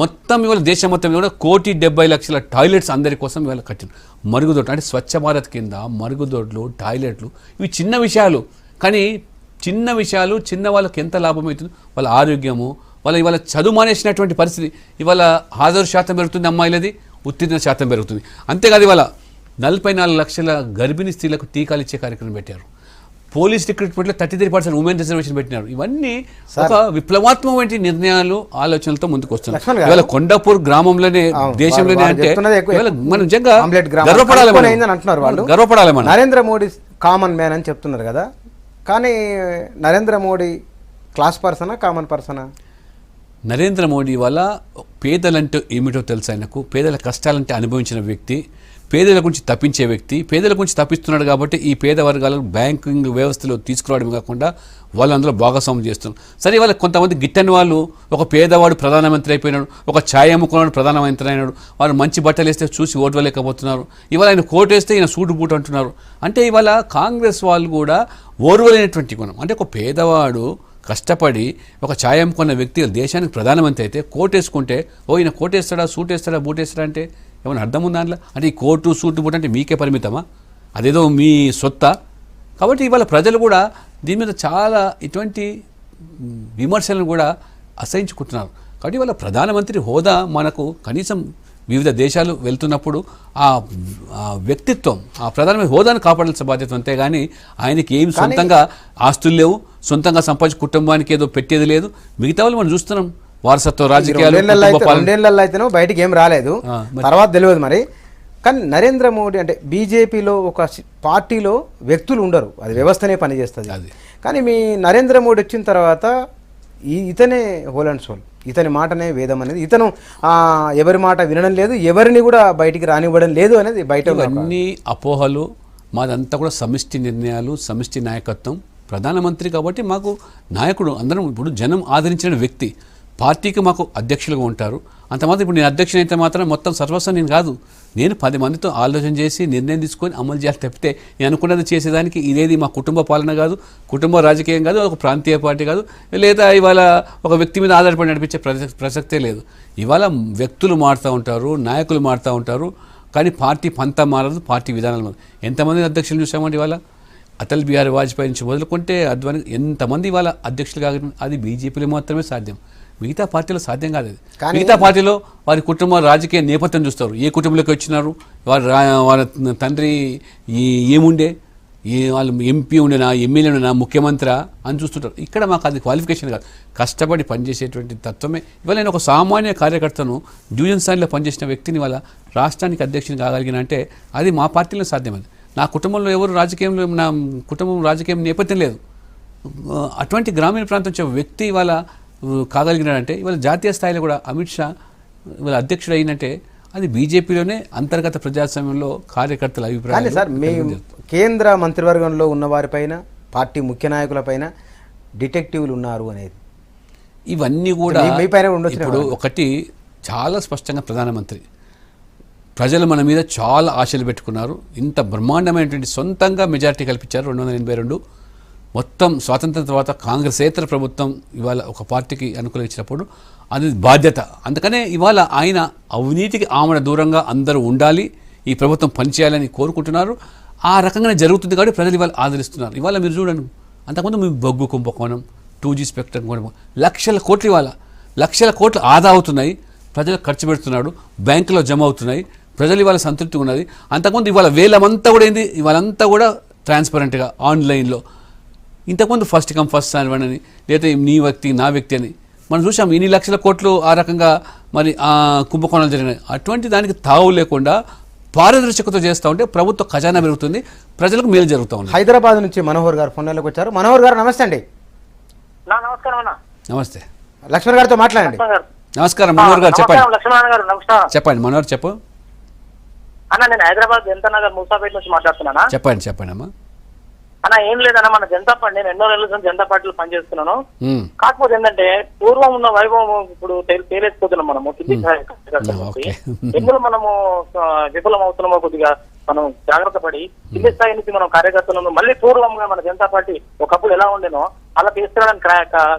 B: మొత్తం ఇవాళ దేశం మొత్తం కూడా 1,70,00,000 టాయిలెట్స్ అందరి కోసం ఇవాళ కట్టిన. మరుగుదొడ్లు అంటే స్వచ్ఛ భారత్ కింద మరుగుదొడ్లు, టాయిలెట్లు, ఇవి చిన్న విషయాలు. కానీ చిన్న విషయాలు చిన్న వాళ్ళకి ఎంత లాభం అవుతుంది. వాళ్ళ ఆరోగ్యము, వాళ్ళ ఇవాళ చదువు మానేసినటువంటి పరిస్థితి. ఇవాళ హాజరు శాతం పెరుగుతుంది, అమ్మాయిలది ఉత్తీర్ణ శాతం పెరుగుతుంది. అంతేకాదు ఇవాళ 44 లక్షల గర్భిణీ స్త్రీలకు టీకాలు ఇచ్చే కార్యక్రమం పెట్టారు. పోలీస్ రిక్రూట్మెంట్లో 33% ఉమెన్ రిజర్వేషన్ పెట్టినారు. ఇవన్నీ ఒక విప్లవాత్మకమైన నిర్ణయాలు, ఆలోచనలతో ముందుకు వస్తున్నారు. ఇవాళ కొండాపూర్ గ్రామంలోనే, దేశంలోనే అంటే మనం నిజంగా గర్వపడాలి.
A: నరేంద్ర మోడీ కామన్ మ్యాన్ అని చెప్తున్నారు కదా, కానీ నరేంద్ర మోడీ క్లాస్ పర్సనా, కామన్ పర్సనా?
B: నరేంద్ర మోడీ వల్ల పేదలంటే ఏమిటో తెలుసు ఆయనకు. పేదల కష్టాలంటే అనుభవించిన వ్యక్తి, పేదల గురించి తప్పించే వ్యక్తి. పేదల గురించి తప్పిస్తున్నాడు కాబట్టి ఈ పేద వర్గాలను బ్యాంకింగ్ వ్యవస్థలో తీసుకురావడం కాకుండా వాళ్ళు అందులో భాగస్వామ్యం చేస్తున్నారు. సరే, ఇవాళ కొంతమంది గిట్టని వాళ్ళు, ఒక పేదవాడు ప్రధానమంత్రి అయిపోయినాడు, ఒక ఛాయ్ అమ్ముకున్నాడు ప్రధానమంత్రి అయినాడు, వాళ్ళు మంచి బట్టలు వేస్తే చూసి ఓర్వలేకపోతున్నారు. ఇవాళ ఆయన కోట్ వేస్తే ఈయన సూటు బూట్ అంటున్నారు. అంటే ఇవాళ కాంగ్రెస్ వాళ్ళు కూడా ఓర్వలేనటువంటి గుణం. అంటే ఒక పేదవాడు కష్టపడి ఒక ఛాయ్ అమ్ముకున్న వ్యక్తి దేశానికి ప్రధానమంత్రి అయితే కోటేసుకుంటే, ఈయన కోటేస్తాడా, సూట్ వేస్తాడా, బూట్ వేస్తాడా అంటే ఏమైనా అర్థం ఉందా దాంట్లో? అంటే ఈ కోటు సూటు బూట్ అంటే మీకే పరిమితమా? అదేదో మీ సొత్తా? కాబట్టి ఇవాళ ప్రజలు కూడా దీని మీద చాలా ఇటువంటి విమర్శలను కూడా అసహించుకుంటున్నారు. కాబట్టి ఇవాళ ప్రధానమంత్రి హోదా మనకు కనీసం వివిధ దేశాలు వెళ్తున్నప్పుడు ఆ వ్యక్తిత్వం, ఆ ప్రధానమంత్రి హోదాను కాపాడాల్సిన బాధ్యత. అంతేగాని ఆయనకి ఏమి సొంతంగా ఆస్తులు లేవు, సొంతంగా సంపాదించి కుటుంబానికి ఏదో పెట్టేది లేదు. మిగతా వాళ్ళు మనం చూస్తున్నాం వారసత్వ రాజకీయాలు.
A: 2 నెలల్లో అయితేనో బయటికి ఏం రాలేదు, తర్వాత తెలియదు మరి. కానీ నరేంద్ర మోడీ అంటే బీజేపీలో ఒక పార్టీలో వ్యక్తులు ఉండరు, అది వ్యవస్థనే పనిచేస్తుంది. కానీ మీ నరేంద్ర మోడీ వచ్చిన తర్వాత ఇతనే హోల్ అండ్ సోల్, ఇతని మాటనే వేదం అనేది. ఇతను ఎవరి మాట వినడం లేదు, ఎవరిని కూడా బయటికి రానివ్వడం లేదు అనేది బయట.
B: అన్ని అపోహలు. మాదంతా కూడా సమిష్టి నిర్ణయాలు, సమిష్టి నాయకత్వం. ప్రధానమంత్రి కాబట్టి మాకు నాయకుడు అందరం. ఇప్పుడు జనం ఆదరించిన వ్యక్తి, పార్టీకి మాకు అధ్యక్షులుగా ఉంటారు. అంతమాత్రం ఇప్పుడు నేను అధ్యక్షుని అయితే మాత్రం మొత్తం సర్వస్వం నేను కాదు. నేను 10 మందితో ఆలోచన చేసి నిర్ణయం తీసుకొని అమలు చేయాలి తప్పితే నేను అనుకున్నది చేసేదానికి ఇదేది మా కుటుంబ పాలన కాదు, కుటుంబ రాజకీయం కాదు, ఒక ప్రాంతీయ పార్టీ కాదు, లేదా ఇవాళ ఒక వ్యక్తి మీద ఆధారపడి నడిపించే ప్రసక్తే లేదు. ఇవాళ వ్యక్తులు మారుతూ ఉంటారు, నాయకులు మారుతూ ఉంటారు, కానీ పార్టీ పంతా మారదు, పార్టీ విధానాలు మారదు. ఎంతమంది అధ్యక్షులు చూసామండి ఇవాళ? అటల్ బిహారీ వాజ్పేయి నుంచి మొదలుకుంటే అద్వానీ, ఎంతమంది ఇవాళ అధ్యక్షులు కాగలిగిన అది బీజేపీలో మాత్రమే సాధ్యం. మిగతా పార్టీలో సాధ్యం కాదు అది. మిగతా పార్టీలో వారి కుటుంబ రాజకీయ నేపథ్యం చూస్తారు, ఏ కుటుంబంలోకి వచ్చినారు, వాళ్ళ తండ్రి ఏముండే, వాళ్ళు ఎంపీ ఉండేనా, ఎమ్మెల్యే ఉండేనా, ముఖ్యమంత్రి అని చూస్తుంటారు. ఇక్కడ మాకు అది క్వాలిఫికేషన్ కాదు, కష్టపడి పనిచేసేటువంటి తత్వమే. ఇవాళ నేను ఒక సామాన్య కార్యకర్తను, డివిజన్ స్థాయిలో పనిచేసిన వ్యక్తిని వాళ్ళ రాష్ట్రానికి అధ్యక్షుని కాగలిగిన అంటే అది మా పార్టీలో సాధ్యమది. నా కుటుంబంలో ఎవరు రాజకీయంలో, నా కుటుంబం రాజకీయం నేపథ్యం లేదు. అటువంటి గ్రామీణ ప్రాంతం వచ్చే వ్యక్తి ఇవాళ కాగలిగినాడంటే, ఇవాళ జాతీయ స్థాయిలో కూడా అమిత్ షా ఇవాళ అధ్యక్షుడు అయినంటే అది బీజేపీలోనే అంతర్గత ప్రజాస్వామ్యంలో కార్యకర్తల అభిప్రాయం.
A: సార్, మీ కేంద్ర మంత్రివర్గంలో ఉన్న వారిపైన, పార్టీ ముఖ్య నాయకులపైన డిటెక్టివ్లు ఉన్నారు అనేది
B: ఇవన్నీ కూడా ఇప్పుడు ఒకటి చాలా స్పష్టంగా ప్రధానమంత్రి ప్రజలు మన మీద చాలా ఆశలు పెట్టుకున్నారు. ఇంత బ్రహ్మాండమైనటువంటి సొంతంగా మెజారిటీ కల్పించారు 282. మొత్తం స్వాతంత్రం తర్వాత కాంగ్రెసేతర ప్రభుత్వం ఇవాళ ఒక పార్టీకి అనుకూలించినప్పుడు అది బాధ్యత. అందుకనే ఇవాళ ఆయన అవినీతికి ఆమడ దూరంగా అందరూ ఉండాలి, ఈ ప్రభుత్వం పనిచేయాలని కోరుకుంటున్నారు. ఆ రకంగానే జరుగుతుంది కాబట్టి ప్రజలు ఇవాళ ఆదరిస్తున్నారు. ఇవాళ మీరు చూడండి, అంతకుముందు మీ బొగ్గు కుంభకోణం, 2G స్పెక్ట్రమ్ కోణం, లక్షల కోట్లు ఇవాళ లక్షల కోట్లు ఆదా అవుతున్నాయి, ప్రజలు ఖర్చు పెడుతున్నాడు, బ్యాంకులో జమ అవుతున్నాయి, ప్రజలు ఇవాళ సంతృప్తి ఉన్నది. అంతకుముందు ఇవాళ వేలమంతా కూడా ఏంది, ఇవాళంతా కూడా ట్రాన్స్పరెంట్గా ఆన్లైన్లో. ఇంతకుముందు ఫస్ట్ కమ్ ఫస్ట్ సర్వ్ అని, లేదా నీ వ్యక్తి నా వ్యక్తి అని మనం చూసాం. ఇన్ని లక్షల కోట్లు ఆ రకంగా మరి ఆ కుంభకోణాలు జరిగినాయి. అటువంటి దానికి తావు లేకుండా పారదర్శకత చేస్తూ ఉంటే ప్రభుత్వ ఖజానా పెరుగుతుంది, ప్రజలకు మేలు జరుగుతూ ఉంది.
A: హైదరాబాద్ నుంచి మనోహర్ గారు ఫోన్లోకి వచ్చారు. మనోహర్ గారు నమస్తే అండి.
C: నమస్కారం అన్న.
B: నమస్తే,
A: లక్ష్మణ్ గారితో మాట్లాడండి.
B: నమస్కారం మనోహర్ గారు, చెప్పండి.
C: లక్ష్మణ్ గారు నమస్కారం.
B: చెప్పండి మనోహర్, చెప్పు
C: అన్న. నేను హైదరాబాద్ జనతా నగర్ మూసాపేట నుంచి మాట్లాడుతున్నానా.
B: చెప్పండి అమ్మా.
C: అన్న ఏం లేదన్న, మన జనతా పార్టీ, నేను ఎన్నో నెలల నుంచి జనతా పార్టీలో పనిచేస్తున్నాను. కాకపోతే ఏంటంటే పూర్వం ఉన్న వైభవం ఇప్పుడు తేలేకపోతున్నాం మనము. ఎందులో మనము విఫలం అవుతున్నామో కొద్దిగా మనం జాగ్రత్త పడి కింది స్థాయి నుంచి మనం కార్యకర్తలను మళ్ళీ పూర్వంగా మన జనతా పార్టీ ఒకప్పుడు ఎలా ఉండేనో అలా తీసుకురావడానికి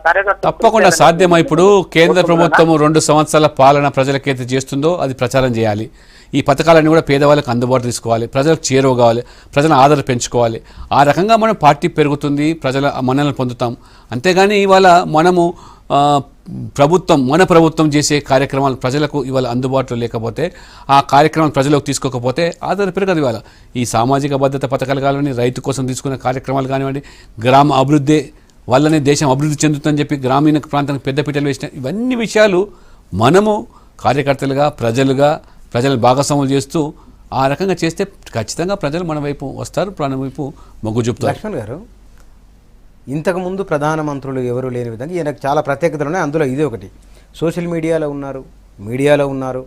C: కార్యకర్తలు
B: తప్పకుండా సాధ్యమా. ఇప్పుడు కేంద్ర ప్రభుత్వం 2 సంవత్సరాల పాలన ప్రజలకైతే చేస్తుందో అది ప్రచారం చేయాలి. ఈ పథకాలన్నీ కూడా పేదవాళ్ళకి అందుబాటు తీసుకోవాలి, ప్రజలకు చేరువ కావాలి, ప్రజల ఆదరణ పెంచుకోవాలి. ఆ రకంగా మనం పార్టీ పెరుగుతుంది, ప్రజల మన్ననలు పొందుతాం. అంతేగాని ఇవాళ మనము మన ప్రభుత్వం చేసే కార్యక్రమాలు ప్రజలకు ఇవాళ అందుబాటులో లేకపోతే, ఆ కార్యక్రమాలు ప్రజలకు తీసుకోకపోతే ఆదరణ పెరగదు. ఇవాళ ఈ సామాజిక భద్రత పథకాలు కానివ్వండి, రైతు కోసం తీసుకునే కార్యక్రమాలు కానివ్వండి, గ్రామ అభివృద్ధి వల్లనే దేశం అభివృద్ధి చెందుతుందని చెప్పి గ్రామీణ ప్రాంతానికి పెద్దపీటలు వేసిన ఇవన్నీ విషయాలు మనము కార్యకర్తలుగా ప్రజలు భాగస్వాములు చేస్తూ ఆ రకంగా చేస్తే ఖచ్చితంగా ప్రజలు మన వైపు వస్తారు, ప్రాణం వైపు మొగ్గు చూపుతారు.
A: లక్ష్మణ్ గారు, ఇంతకుముందు ప్రధానమంత్రులు ఎవరు లేని విధంగా ఈయనకు చాలా ప్రత్యేకతలు ఉన్నాయి. అందులో ఇది ఒకటి. సోషల్ మీడియాలో ఉన్నారు,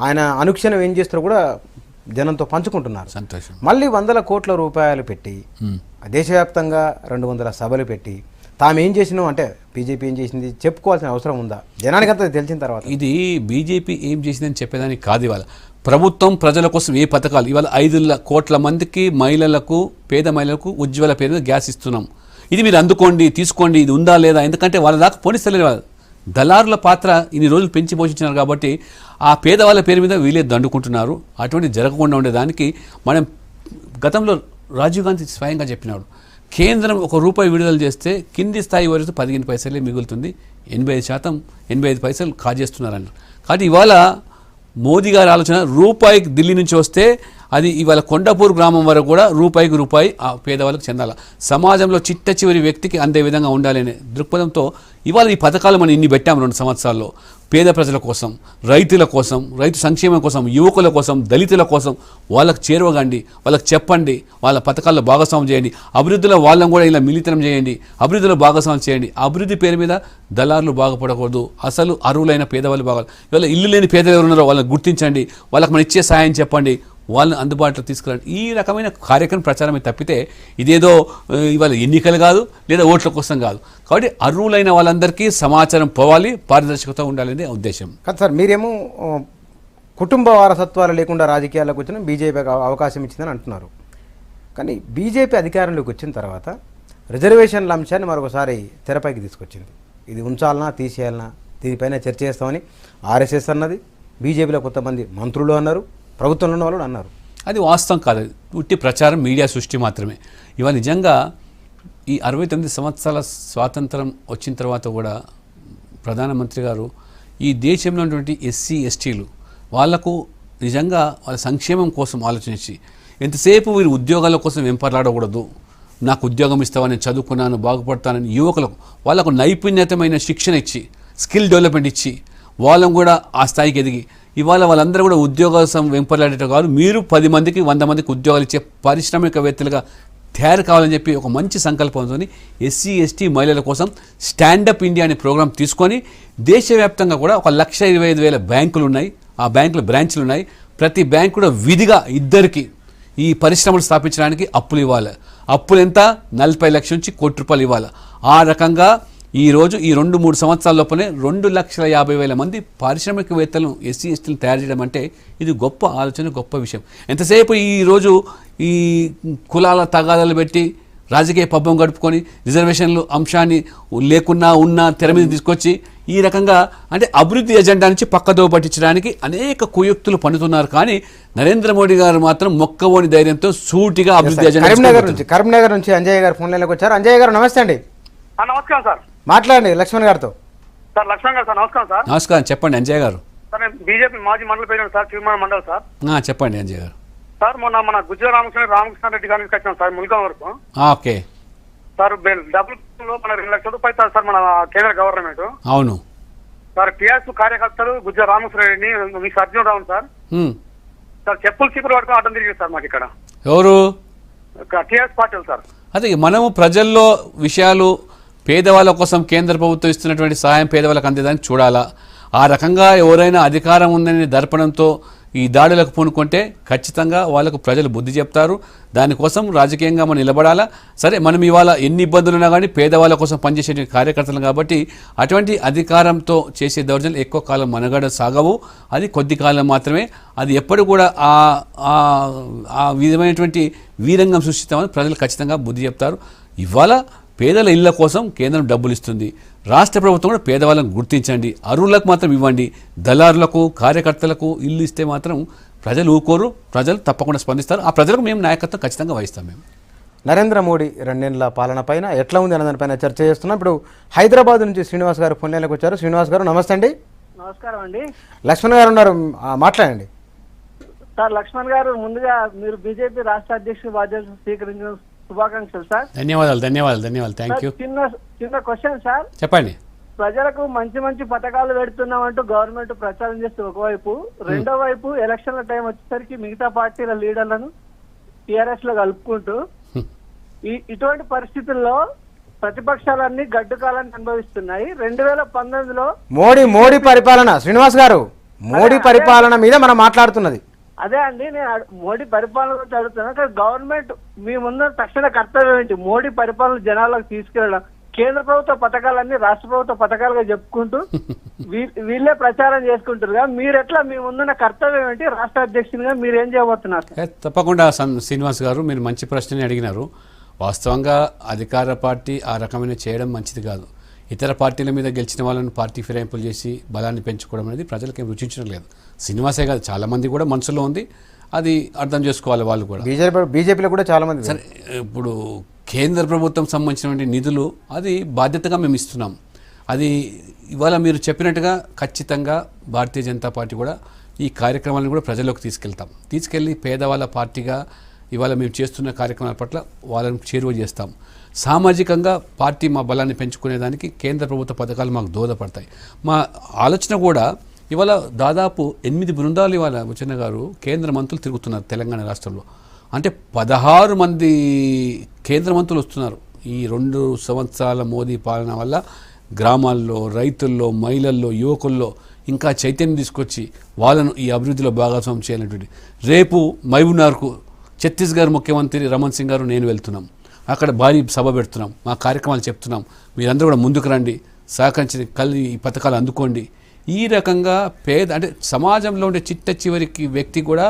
A: ఆయన అనుక్షణం ఏం చేస్తారో కూడా జనంతో పంచుకుంటున్నారు.
B: సంతోషం.
A: మళ్ళీ 100 కోట్ల రూపాయలు పెట్టి దేశవ్యాప్తంగా 200 సభలు పెట్టి తాము ఏం చేసినాం అంటే బీజేపీ ఏం చేసింది చెప్పుకోవాల్సిన అవసరం ఉందా? జనానికి అంతా తెలిసిన తర్వాత
B: ఇది బీజేపీ ఏం చేసిందని చెప్పేదానికి కాదు. ఇవాళ ప్రభుత్వం ప్రజల కోసం ఏ పథకాలు, ఇవాళ 5 కోట్ల మందికి మహిళలకు, పేద మహిళలకు ఉజ్వల పేరు మీద గ్యాస్ ఇస్తున్నాం. ఇది మీరు అందుకోండి, తీసుకోండి, ఇది ఉందా లేదా, ఎందుకంటే వాళ్ళ దాకా పోనిస్తలేరు. వాళ్ళు దళారుల పాత్ర ఇన్ని రోజులు పెంచి పోషించినారు కాబట్టి ఆ పేదవాళ్ళ పేరు మీద వీళ్ళే దండుకుంటున్నారు. అటువంటి జరగకుండా ఉండేదానికి మనం గతంలో రాజీవ్ గాంధీ స్వయంగా చెప్పినాడు, కేంద్రం ₹1 విడుదల చేస్తే కింది స్థాయి వరకు 15 పైసలే మిగులుతుంది, 85 పైసలు కాజేస్తున్నారన్నారు. కాబట్టి ఇవాళ మోదీ గారి ఆలోచన రూపాయికి ఢిల్లీ నుంచి వస్తే అది ఇవాళ కొండపూర్ గ్రామం వరకు కూడా రూపాయి ఆ పేదవాళ్ళకి చెందాలి, సమాజంలో చిట్ట చివరి వ్యక్తికి అందే విధంగా ఉండాలనే దృక్పథంతో ఇవాళ ఈ పథకాలు మనం ఇన్ని పెట్టాము 2 సంవత్సరాల్లో. పేద ప్రజల కోసం, రైతుల కోసం, రైతు సంక్షేమం కోసం, యువకుల కోసం, దళితుల కోసం వాళ్ళకు చేరువగండి, వాళ్ళకి చెప్పండి, వాళ్ళ పథకాల్లో భాగస్వామ్యం చేయండి, అభివృద్ధిలో వాళ్ళని కూడా ఇలా మిళితం చేయండి, అభివృద్ధిలో భాగస్వామ్యం చేయండి. అభివృద్ధి పేరు మీద దళారులు బాగుపడకూడదు, అసలు అర్హులైన పేదవాళ్ళు బాగా. ఇవాళ ఇల్లు లేని పేదలు ఎవరు ఉన్నారో వాళ్ళని గుర్తించండి, వాళ్ళకి మనం ఇచ్చే సాయం చెప్పండి, వాళ్ళని అందుబాటులో తీసుకురండి. ఈ రకమైన కార్యక్రమం ప్రచారమే తప్పితే ఇదేదో ఇవాళ ఎన్నికలు కాదు, లేదా ఓట్ల కోసం కాదు. కాబట్టి అర్హులైన వాళ్ళందరికీ సమాచారం పోవాలి, పారదర్శకత ఉండాలనే ఉద్దేశం.
A: కాదు సార్, మీరేమో కుటుంబ వారసత్వాలు లేకుండా రాజకీయాల్లోకి వచ్చిన బీజేపీకి అవకాశం ఇచ్చిందని అంటున్నారు. కానీ బీజేపీ అధికారంలోకి వచ్చిన తర్వాత రిజర్వేషన్ల అంశాన్ని మరొకసారి తెరపైకి తీసుకొచ్చింది. ఇది ఉంచాలనా తీసేయాలనా, దీనిపైన చర్చ చేస్తామని ఆర్ఎస్ఎస్ అన్నది, బీజేపీలో కొంతమంది మంత్రులు అన్నారు, ప్రభుత్వంలో ఉన్న వాళ్ళు అన్నారు.
B: అది వాస్తవం కాదు, ఉట్టి ప్రచారం, మీడియా సృష్టి మాత్రమే. ఇవాళ నిజంగా ఈ 69 సంవత్సరాల స్వాతంత్రం వచ్చిన తర్వాత కూడా ప్రధానమంత్రి గారు ఈ దేశంలో ఉన్నటువంటి ఎస్సీ ఎస్టీలు వాళ్లకు నిజంగా వాళ్ళ సంక్షేమం కోసం ఆలోచించి ఎంతసేపు వీరు ఉద్యోగాల కోసం వెంపర్లాడకూడదు, నాకు ఉద్యోగం ఇస్తావని, చదువుకున్నాను బాగుపడతానని యువకులకు వాళ్ళకు నైపుణ్యతమైన శిక్షణ ఇచ్చి స్కిల్ డెవలప్మెంట్ ఇచ్చి వాళ్ళని కూడా ఆ స్థాయికి ఎదిగి ఇవాళ వాళ్ళందరూ కూడా ఉద్యోగం వెంపర్లాడేట కాదు, మీరు 10 మందికి 100 మందికి ఉద్యోగాలు ఇచ్చే పారిశ్రామికవేత్తలుగా తయారు కావాలని చెప్పి ఒక మంచి సంకల్పంతో ఎస్సీ ఎస్టీ మహిళల కోసం స్టాండప్ ఇండియా అనే ప్రోగ్రాం తీసుకొని దేశవ్యాప్తంగా కూడా 1,25,000 బ్యాంకులు ఉన్నాయి, ఆ బ్యాంకుల బ్రాంచ్లు ఉన్నాయి. ప్రతి బ్యాంకు కూడా విధిగా ఇద్దరికి ఈ పరిశ్రమలు స్థాపించడానికి అప్పులు ఇవ్వాలి. అప్పులు ఎంత? 40 లక్షల నుంచి ₹1 కోటి ఇవ్వాలి. ఆ రకంగా ఈరోజు ఈ 2-3 సంవత్సరాల లోపలే 2,50,000 మంది పారిశ్రామికవేత్తలను ఎస్సీ ఎస్టీలను తయారు చేయడం అంటే ఇది గొప్ప ఆలోచన, గొప్ప విషయం. ఎంతసేపు ఈరోజు ఈ కులాల తగాదాలు పెట్టి రాజకీయ పబ్బం గడుపుకొని రిజర్వేషన్లు అంశాన్ని లేకున్నా ఉన్నా తెర మీద తీసుకొచ్చి ఈ రకంగా అంటే అభివృద్ధి ఎజెండా నుంచి పక్కదో పట్టించడానికి అనేక కుయుక్తులు పన్నుతున్నారు. కానీ నరేంద్ర మోడీ గారు మాత్రం మొక్కవోని ధైర్యంతో సూటిగా అభివృద్ధి ఎజెండా.
A: కరీంనగర్ నుంచి అంజయ్య గారు ఫోన్ లైన్లోకి వచ్చారు. అంజయ్య గారు నమస్తే అండి.
C: నమస్కారం సార్.
A: మాట్లాడండి లక్ష్మణ్ గారితో.
C: సార్ లక్ష్మణ్ గారు సార్ నమస్కారం సార్.
B: నమస్కారం, చెప్పండి అంజయ్య గారు.
C: సార్ నేను బీజేపీ మాజీ మండలి ప్రెసిడెంట్ సార్, చిరుమల మండలి సార్.
B: చెప్పండి అంజయ్య గారు.
C: సార్ మన గుజ్జల రామకృష్ణారెడ్డి గారి నుంచి వచ్చాం సార్ ముల్గాం వరకు.
B: ఓకే
C: సార్ డబ్బులు మన 2 లక్షల రూపాయలు ఇస్తారు సార్ మన కేంద్ర గవర్నమెంట్.
B: అవును
C: సార్ టీఆర్ఎస్ కార్యకర్తలు గుజ్జల రామకృష్ణారెడ్డిని మీకు అర్జున్ రావు సార్ సార్ చెప్పులు చీపులు పట్టుకుని అడ్డం తిరిగి సార్ మాకు ఇక్కడ.
B: ఎవరు?
C: టీఆర్ఎస్ పార్టీలు సార్.
B: అదే మనము ప్రజల్లో విషయాలు పేదవాళ్ళ కోసం కేంద్ర ప్రభుత్వం ఇస్తున్నటువంటి సహాయం పేదవాళ్ళకి అందేదాన్ని చూడాలా. ఆ రకంగా ఎవరైనా అధికారం ఉందని దర్పణంతో ఈ దాడులకు పూనుకుంటే ఖచ్చితంగా వాళ్ళకు ప్రజలు బుద్ధి చెప్తారు. దానికోసం రాజకీయంగా మనం నిలబడాలా. సరే, మనం ఇవాళ ఎన్ని ఇబ్బందులు ఉన్నా కానీ పేదవాళ్ళ కోసం పనిచేసే కార్యకర్తలు కాబట్టి అటువంటి అధికారంతో చేసే దౌర్జన్యాలు ఎక్కువ కాలం మనగడ సాగవు. అది కొద్ది కాలం మాత్రమే. అది ఎప్పుడు కూడా ఆ విధమైనటువంటి వీరంగం సృష్టిస్తామని ప్రజలు ఖచ్చితంగా బుద్ధి చెప్తారు. ఇవాళ పేదల ఇళ్ల కోసం కేంద్రం డబ్బులు ఇస్తుంది. రాష్ట్ర ప్రభుత్వం కూడా పేదవాళ్ళని గుర్తించండి, అర్హులకు మాత్రం ఇవ్వండి. దళారులకు కార్యకర్తలకు ఇల్లు ఇస్తే మాత్రం ప్రజలు ఊకోరు, ప్రజలు తప్పకుండా స్పందిస్తారు. ఆ ప్రజలకు మేము నాయకత్వం ఖచ్చితంగా వహిస్తాం. మేము
A: నరేంద్ర మోడీ 2 ఏళ్ల పాలన పైన ఎట్లా ఉంది అన్న దానిపైన చర్చ చేస్తున్నాం. ఇప్పుడు హైదరాబాద్ నుంచి శ్రీనివాస్ గారు ఫోన్ లైన్లోకి వచ్చారు. శ్రీనివాస్ గారు నమస్తే అండి.
E: నమస్కారం అండి.
A: లక్ష్మణ్ గారు ఉన్నారు, మాట్లాడండి.
E: సార్ లక్ష్మణ్ గారు, ముందుగా మీరు బీజేపీ రాష్ట్ర అధ్యక్షుడి బాధ్యతలు స్వీకరించిన శుభాకాంక్షలు సార్.
B: ధన్యవాదాలు. Thank you.
E: చిన్న క్వశ్చన్ సార్.
B: చెప్పండి.
E: ప్రజలకు మంచి పథకాలు పెడుతున్నామంటూ గవర్నమెంట్ ప్రచారం చేస్తే ఒకవైపు, రెండో వైపు ఎలక్షన్ల టైం వచ్చేసరికి మిగతా పార్టీల లీడర్లను టీఆర్ఎస్ లో కలుపుకుంటూ ఇటువంటి పరిస్థితుల్లో ప్రతిపక్షాలన్నీ గడ్డు కాలాన్ని అనుభవిస్తున్నాయి. 2019లో
A: మోడీ పరిపాలన, శ్రీనివాస్ గారు మోడీ పరిపాలన మీద మనం మాట్లాడుతున్నది
E: అదే అండి. నేను మోడీ పరిపాలన గురించి అడుగుతున్నాను. కానీ గవర్నమెంట్ మీ ముందు తక్షణ కర్తవ్యం ఏంటి? మోడీ పరిపాలన జనాలకు తీసుకెళ్ళడం, కేంద్ర ప్రభుత్వ పథకాలన్నీ రాష్ట్ర ప్రభుత్వ పథకాలుగా చెప్పుకుంటూ వీళ్ళే ప్రచారం చేసుకుంటారుగా. మీరు ఎట్లా, మీ ముందున్న కర్తవ్యం ఏంటి? రాష్ట్ర అధ్యక్షునిగా మీరు ఏం చేయబోతున్నారు?
B: తప్పకుండా శ్రీనివాస్ గారు, మీరు మంచి ప్రశ్నని అడిగినారు. వాస్తవంగా అధికార పార్టీ ఆ రకమైన చేయడం మంచిది కాదు. ఇతర పార్టీల మీద గెలిచిన వాళ్ళని పార్టీ ఫిరాయింపులు చేసి బలాన్ని పెంచుకోవడం అనేది ప్రజలకి ఏం రుచించడం లేదు. శ్రీనివాసే కాదు, చాలామంది కూడా మనసులో ఉంది. అది అర్థం చేసుకోవాలి వాళ్ళు కూడా.
A: బీజేపీలో కూడా చాలామంది.
B: సరే, ఇప్పుడు కేంద్ర ప్రభుత్వం సంబంధించినటువంటి నిధులు అది బాధ్యతగా మేము ఇస్తున్నాం. అది ఇవాళ మీరు చెప్పినట్టుగా ఖచ్చితంగా భారతీయ జనతా పార్టీ కూడా ఈ కార్యక్రమాలను కూడా ప్రజల్లోకి తీసుకెళ్ళి పేదవాళ్ళ పార్టీగా ఇవాళ మేము చేస్తున్న కార్యక్రమాల పట్ల వాళ్ళని చేరువ చేస్తాం. సామాజికంగా పార్టీ మా బలాన్ని పెంచుకునేదానికి కేంద్ర ప్రభుత్వ పథకాలు మాకు దోహదపడతాయి. మా ఆలోచన కూడా ఇవాళ దాదాపు 8 బృందాలు ఇవాళ ముచ్చన్న గారు కేంద్ర మంత్రులు తిరుగుతున్నారు తెలంగాణ రాష్ట్రంలో. అంటే 16 మంది కేంద్ర మంత్రులు వస్తున్నారు. ఈ 2 సంవత్సరాల మోదీ పాలన వల్ల గ్రామాల్లో, రైతుల్లో, మహిళల్లో, యువకుల్లో ఇంకా చైతన్యం తీసుకొచ్చి వాళ్ళను ఈ అభివృద్ధిలో భాగస్వామ్యం చేయాలనేటువంటి. రేపు మహబూబ్నగర్కు ఛత్తీస్గఢ్ ముఖ్యమంత్రి రమణ్ సింగ్ గారు నేను వెళ్తున్నాం. అక్కడ భారీ సభ పెడుతున్నాం, మా కార్యక్రమాలు చెప్తున్నాం. మీరందరూ కూడా ముందుకు రండి, సహకరించి ఈ పథకాలు అందుకోండి. ఈ రకంగా అంటే సమాజంలో ఉండే చివరికి వ్యక్తి కూడా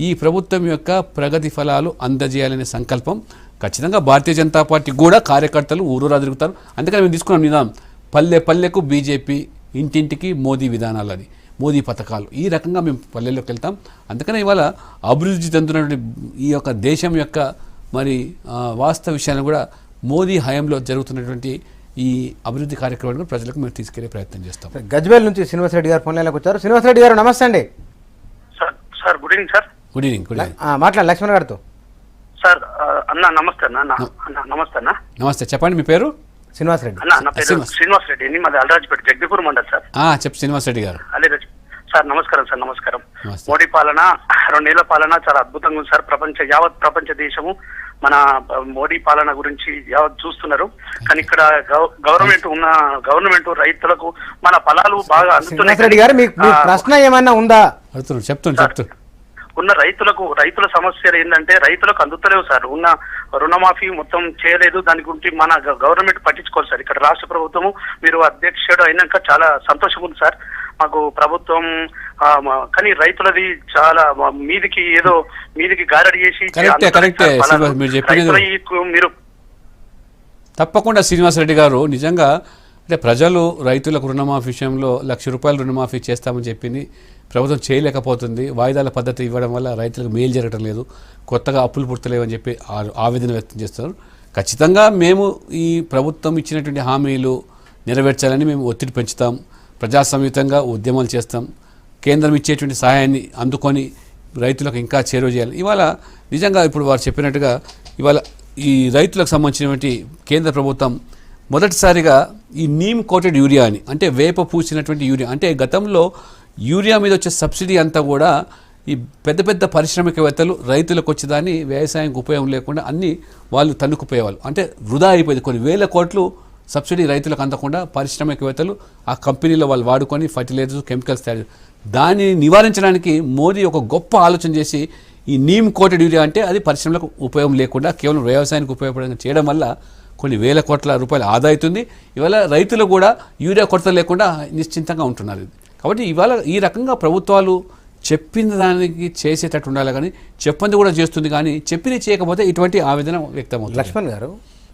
B: ఈ ప్రభుత్వం యొక్క ప్రగతి ఫలాలు అందజేయాలనే సంకల్పం ఖచ్చితంగా భారతీయ జనతా పార్టీ కూడా కార్యకర్తలు ఊరూరా తిరుగుతారు. అందుకని మేము తీసుకున్నాం నిదానం, పల్లె పల్లెకు బీజేపీ, ఇంటింటికి మోదీ విధానాలు, అది మోదీ పథకాలు. ఈ రకంగా మేము పల్లెల్లోకి వెళ్తాం. అందుకనే ఇవాళ అభివృద్ధి చెందుతున్నటువంటి ఈ యొక్క దేశం యొక్క మరి వాస్తవ విషయాన్ని కూడా మోదీ హయాంలో జరుగుతున్నటువంటి ఈ అభివృద్ధి కార్యక్రమాలను ప్రజలకు మేము తీసుకెళ్లే ప్రయత్నం చేస్తాం.
A: గజ్వేల్ నుంచి శ్రీనివాసరెడ్డి గారు ఫోన్ లైన్లోకి వచ్చారు. శ్రీనివాసరెడ్డి గారు నమస్తే అండి.
C: Sir good evening sir.
B: Good evening. Good evening.
A: మాట్లాడండి లక్ష్మణ్ గారితో.
C: సార్ అన్న నమస్తే అన్న. నమస్తే అన్న.
B: నమస్తే, చెప్పండి మీ పేరు?
A: శ్రీనివాసరెడ్డి
C: అన్న. నా పేరు శ్రీనివాస్ రెడ్డి, మాది అలరాజ్పేట జగదీపూర్ మండల్ సార్.
B: చెప్పు శ్రీనివాసరెడ్డి గారు.
C: అలీరాజ్ సార్. నమస్కారం సార్. నమస్కారం.
B: నమస్తే.
C: మోడీ పాలన 2 ఏళ్ల పాలన చాలా అద్భుతంగా ఉంది సార్. యావత్ ప్రపంచ దేశము మన మోడీ పాలన గురించి యావత్ చూస్తున్నారు. కానీ ఇక్కడ గవర్నమెంట్ రైతులకు మన ఫలాలు బాగా
A: అందుతున్నాయి. గారు మీ ప్రశ్న ఏమైనా ఉందా?
B: చెప్తాను.
C: ఉన్న రైతుల సమస్యలు ఏంటంటే రైతులకు అందుతలేవు సార్. ఉన్న రుణమాఫీ మొత్తం చేయలేదు. దాని గురించి మన గవర్నమెంట్ పట్టించుకోవాలి సార్. ఇక్కడ రాష్ట్ర ప్రభుత్వము మీరు అధ్యక్షుడు అయినాక చాలా సంతోషం ఉంది సార్ మాకు ప్రభుత్వం. కానీ రైతులది చాలా మీదికి గారడి చేసి మీరు
B: తప్పకుండా శ్రీనివాసరెడ్డి గారు నిజంగా అంటే ప్రజలు రైతులకు రుణమాఫీ విషయంలో ₹1,00,000 రుణమాఫీ చేస్తామని చెప్పింది ప్రభుత్వం చేయలేకపోతుంది. వాయిదాల పద్ధతి ఇవ్వడం వల్ల రైతులకు మేలు జరగడం లేదు, కొత్తగా అప్పులు పుట్టలేవని చెప్పి ఆవేదన వ్యక్తం చేస్తున్నారు. ఖచ్చితంగా మేము ఈ ప్రభుత్వం ఇచ్చినటువంటి హామీలు నెరవేర్చాలని మేము ఒత్తిడి పెంచుతాం, ప్రజాసమేతంగా ఉద్యమాలు చేస్తాం, కేంద్రం ఇచ్చేటువంటి సహాయాన్ని అందుకొని రైతులకు ఇంకా చేరువ చేయాలి. ఇవాళ నిజంగా ఇప్పుడు వారు చెప్పినట్టుగా ఇవాళ ఈ రైతులకు సంబంధించినటువంటి కేంద్ర ప్రభుత్వం మొదటిసారిగా ఈ నీమ్ కోటెడ్ యూరియా అని అంటే వేప పూసినటువంటి యూరియా అంటే గతంలో యూరియా మీద వచ్చే సబ్సిడీ అంతా కూడా ఈ పెద్ద పెద్ద పారిశ్రామికవేత్తలు రైతులకు వచ్చేదాన్ని వ్యవసాయానికి ఉపయోగం లేకుండా అన్నీ వాళ్ళు తన్నుకుపోయేవాళ్ళు. అంటే వృధా అయిపోయింది. కొన్ని వేల కోట్లు సబ్సిడీ రైతులకు అందకుండా పారిశ్రామికవేత్తలు ఆ కంపెనీలో వాళ్ళు వాడుకొని ఫర్టిలైజర్స్ కెమికల్స్ తయారు. దాన్ని నివారించడానికి మోదీ ఒక గొప్ప ఆలోచన చేసి ఈ నీమ్ కోటెడ్ యూరియా అంటే అది పరిశ్రమలకు ఉపయోగం లేకుండా కేవలం వ్యవసాయానికి ఉపయోగపడంగా చేయడం వల్ల కొన్ని వేల కోట్ల రూపాయలు ఆదా అవుతుంది. ఇవాళ రైతులు కూడా యూరియా కొరత లేకుండా నిశ్చింతంగా ఉంటున్నారు. కాబట్టి ఇవాళ ఈ రకంగా ప్రభుత్వాలు చెప్పిన దానికి చేసేటట్టు ఉండాలి, కానీ చెప్పింది కూడా చేస్తుంది, కానీ చెప్పింది చేయకపోతే ఇటువంటి ఆవేదన వ్యక్తమవుతుంది.
A: లక్ష్మణ్ గారు,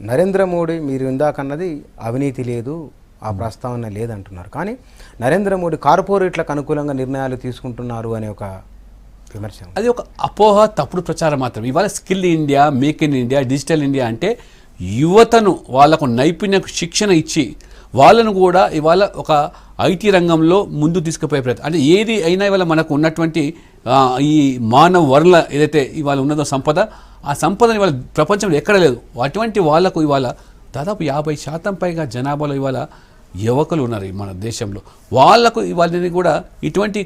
A: నరేంద్ర మోడీ మీరు ఇందాకన్నది అవినీతి లేదు, ఆ ప్రస్తావన లేదంటున్నారు, కానీ నరేంద్ర మోడీ కార్పొరేట్లకు అనుకూలంగా నిర్ణయాలు తీసుకుంటున్నారు అనే ఒక విమర్శ,
B: అది ఒక అపోహ, తప్పుడు ప్రచారం మాత్రం. ఇవాళ skill India, make in India, digital India అంటే యువతను వాళ్లకు నైపుణ్య శిక్షణ ఇచ్చి వాళ్ళను కూడా ఇవాళ ఒక ఐటీ రంగంలో ముందు తీసుకుపోయే ప్రయత్నం. అంటే ఏది అయినా ఇవాళ మనకు ఉన్నటువంటి ఈ మానవ వనరుల ఏదైతే ఇవాళ ఉన్నదో సంపద, ఆ సంపదని ఇవాళ ప్రపంచంలో ఎక్కడ లేదు. అటువంటి వాళ్లకు ఇవాళ దాదాపు 50% పైగా జనాభాలో ఇవాళ యువకులు ఉన్నారు మన దేశంలో. వాళ్లకు ఇవాళని కూడా ఇటువంటి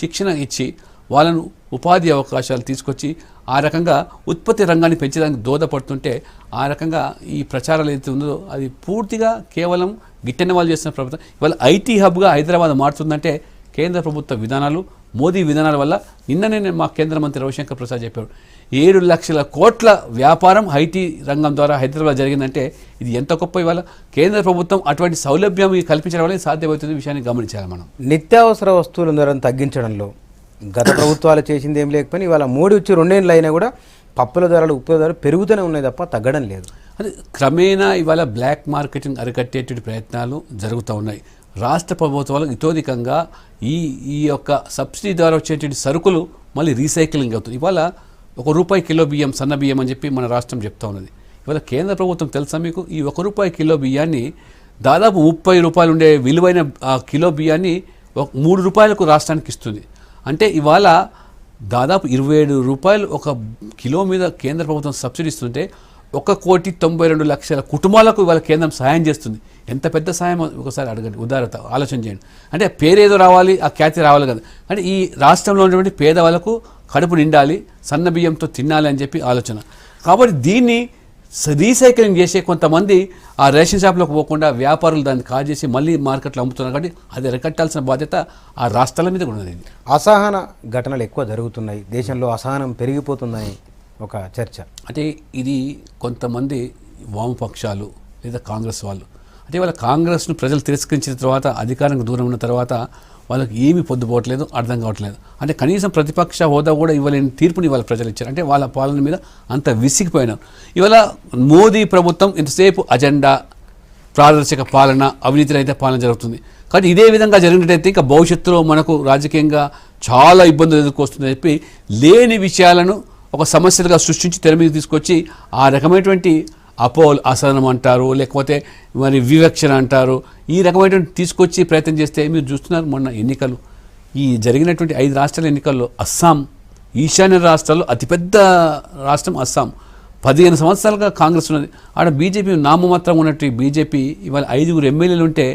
B: శిక్షణ ఇచ్చి వాళ్ళను ఉపాధి అవకాశాలు తీసుకొచ్చి ఆ రకంగా ఉత్పత్తి రంగాన్ని పెంచడానికి దోహదపడుతుంటే ఆ రకంగా ఈ ప్రచారాలు ఏదైతే ఉందో అది పూర్తిగా కేవలం గిట్టని వాళ్ళు చేస్తున్న ప్రభుత్వం. ఇవాళ ఐటీ హబ్గా హైదరాబాద్ మారుతుందంటే కేంద్ర ప్రభుత్వ విధానాలు, మోదీ విధానాల వల్ల. నిన్ననే మా కేంద్ర మంత్రి రవిశంకర్ ప్రసాద్ చెప్పాడు, 7 లక్షల కోట్ల వ్యాపారం ఐటీ రంగం ద్వారా హైదరాబాద్ జరిగిందంటే ఇది ఎంత గొప్ప. ఇవాళ కేంద్ర ప్రభుత్వం అటువంటి సౌలభ్యం కల్పించడం వల్ల సాధ్యమవుతుంది. విషయాన్ని గమనించాలి మనం.
A: నిత్యావసర వస్తువుల ధరను తగ్గించడంలో గత ప్రభుత్వాలు చేసింది ఏం లేకపోయినా ఇవాళ మోడీ వచ్చి 2 ఏళ్ళు అయినా కూడా పప్పుల ధరలు, ఉప్పుల ధరలు పెరుగుతూనే ఉన్నాయి తప్ప తగ్గడం లేదు.
B: అది క్రమేణా ఇవాళ బ్లాక్ మార్కెటింగ్ అరికట్టేటువంటి ప్రయత్నాలు జరుగుతూ ఉన్నాయి. రాష్ట్ర ప్రభుత్వాలు ఇతోధికంగా ఈ యొక్క సబ్సిడీ ద్వారా వచ్చేటువంటి సరుకులు మళ్ళీ రీసైక్లింగ్ అవుతుంది. ఇవాళ ₹1 కిలో బియ్యం, సన్న బియ్యం అని చెప్పి మన రాష్ట్రం చెప్తా ఉన్నది. ఇవాళ కేంద్ర ప్రభుత్వం తెలుసా మీకు, ఈ ₹1 కిలో బియ్యాన్ని దాదాపు ₹30 ఉండే విలువైన కిలో బియ్యాన్ని ₹3 రాష్ట్రానికి ఇస్తుంది. అంటే ఇవాళ దాదాపు ₹27 ఒక కిలో మీద కేంద్ర ప్రభుత్వం సబ్సిడీ ఇస్తుంటే 1,92,00,000 కుటుంబాలకు ఇవాళ కేంద్రం సహాయం చేస్తుంది. ఎంత పెద్ద సహాయం ఒకసారి అడగండి, ఉదారత ఆలోచన చేయండి. అంటే పేరేదో రావాలి, ఆ ఖ్యాతి రావాలి కదా. అంటే ఈ రాష్ట్రంలో ఉన్నటువంటి పేదవాళ్ళకు కడుపు నిండాలి, సన్న బియ్యంతో తినాలి అని చెప్పి ఆలోచన. కాబట్టి దీన్ని రీసైక్లింగ్ చేసే కొంతమంది ఆ రేషన్ షాప్లోకి పోకుండా వ్యాపారులు దాన్ని కాల్ చేసి మళ్ళీ మార్కెట్లో అమ్ముతున్నారు. కాబట్టి అది అరికట్టాల్సిన బాధ్యత ఆ రాష్ట్రాల మీద కూడా ఉన్నది.
A: అసహన ఘటనలు ఎక్కువ జరుగుతున్నాయి, దేశంలో అసహనం పెరిగిపోతున్నాయి ఒక చర్చ.
B: అంటే ఇది కొంతమంది వామపక్షాలు లేదా కాంగ్రెస్ వాళ్ళు, అంటే వాళ్ళ కాంగ్రెస్ను ప్రజలు తిరస్కరించిన తర్వాత, అధికారానికి దూరం ఉన్న తర్వాత వాళ్ళకి ఏమీ పొద్దుపోవట్లేదు, అర్థం కావట్లేదు. అంటే కనీసం ప్రతిపక్ష హోదా కూడా ఇవ్వలేని తీర్పుని ఇవాళ ప్రజలు ఇచ్చారు. అంటే వాళ్ళ పాలన మీద అంత విసిగిపోయినారు. ఇవాళ మోదీ ప్రభుత్వం ఇంతసేపు అజెండా, పారదర్శక పాలన, అవినీతి రహిత పాలన జరుగుతుంది. కానీ ఇదే విధంగా జరిగినట్టయితే ఇంకా భవిష్యత్తులో మనకు రాజకీయంగా చాలా ఇబ్బందులు ఎదుర్కొస్తుందని చెప్పి లేని విషయాలను ఒక సమస్యలుగా సృష్టించి తెర మీద తీసుకొచ్చి ఆ రకమైనటువంటి అసహనం అంటారు, లేకపోతే మరి వివక్షణ అంటారు. ఈ రకమైనటువంటి తీసుకొచ్చి ప్రయత్నం చేస్తే మీరు చూస్తున్నారు మొన్న ఎన్నికలు, ఈ జరిగినటువంటి 5 రాష్ట్రాల ఎన్నికల్లో అస్సాం, ఈశాన్య రాష్ట్రాల్లో అతిపెద్ద రాష్ట్రం అస్సాం, 15 సంవత్సరాలుగా కాంగ్రెస్ ఉన్నది. ఆడ బీజేపీ నామమాత్రం ఉన్నట్టు బీజేపీ ఇవాళ 5 ఎమ్మెల్యేలు ఉంటే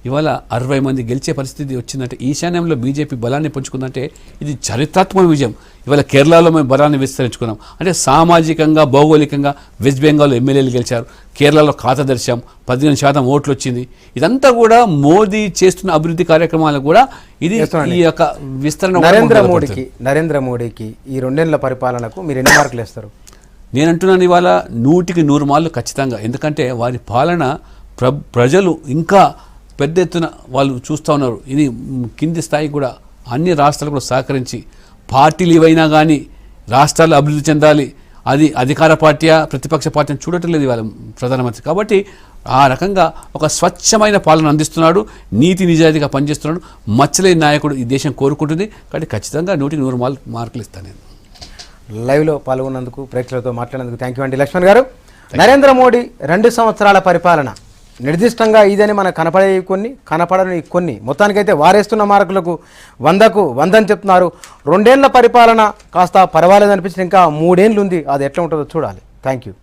B: ఇవాళ 60 మంది గెలిచే పరిస్థితి వచ్చిందంటే, ఈశాన్యంలో బీజేపీ బలాన్ని పుంజుకుందంటే ఇది చారిత్రాత్మక విజయం. ఇవాళ కేరళలో మేము బలాన్ని విస్తరించుకున్నాం అంటే సామాజికంగా, భౌగోళికంగా వెస్ట్ బెంగాల్లో ఎమ్మెల్యేలు గెలిచారు, కేరళలో ఖాతా తెరిచాం, 15% ఓట్లు వచ్చింది. ఇదంతా కూడా మోదీ చేస్తున్న అభివృద్ధి కార్యక్రమాలు కూడా ఇది ఈ యొక్క విస్తరణ.
A: నరేంద్ర మోడీకి ఈ 2 ఏళ్ల పరిపాలనకు మీరు ఎన్ని మార్కులు వేస్తారు?
B: నేను అంటున్నాను ఇవాళ 100కి 100 మార్లు ఖచ్చితంగా. ఎందుకంటే వారి పాలన ప్రజలు ఇంకా పెద్ద ఎత్తున వాళ్ళు చూస్తూ ఉన్నారు. ఇది కింది స్థాయి కూడా అన్ని రాష్ట్రాలు కూడా సహకరించి, పార్టీలు ఏవైనా కానీ రాష్ట్రాలు అభివృద్ధి చెందాలి, అది అధికార పార్టీయా ప్రతిపక్ష పార్టీ అని చూడటం లేదు ఇవాళ ప్రధానమంత్రి. కాబట్టి ఆ రకంగా ఒక స్వచ్ఛమైన పాలన అందిస్తున్నాడు, నీతి నిజాయితీగా పనిచేస్తున్నాడు, మచ్చలేని నాయకుడు ఈ దేశం కోరుకుంటుంది. కాబట్టి ఖచ్చితంగా 100కి 100 మార్కులు ఇస్తాను నేను.
A: లైవ్లో పాల్గొన్నందుకు, ప్రేక్షకులతో మాట్లాడినందుకు థ్యాంక్ యూ అండి లక్ష్మణ్ గారు. నరేంద్ర మోడీ 2 సంవత్సరాల పరిపాలన నిర్దిష్టంగా ఇదని మనకు కనపడని కొన్ని మొత్తానికైతే వారేస్తున్న మార్కులకు 100కు 100 అని చెప్తున్నారు. 2 ఏళ్ల పరిపాలన కాస్త పర్వాలేదనిపించిన ఇంకా 3 ఏళ్ళు ఉంది, అది ఎట్లా ఉంటుందో చూడాలి. Thank you.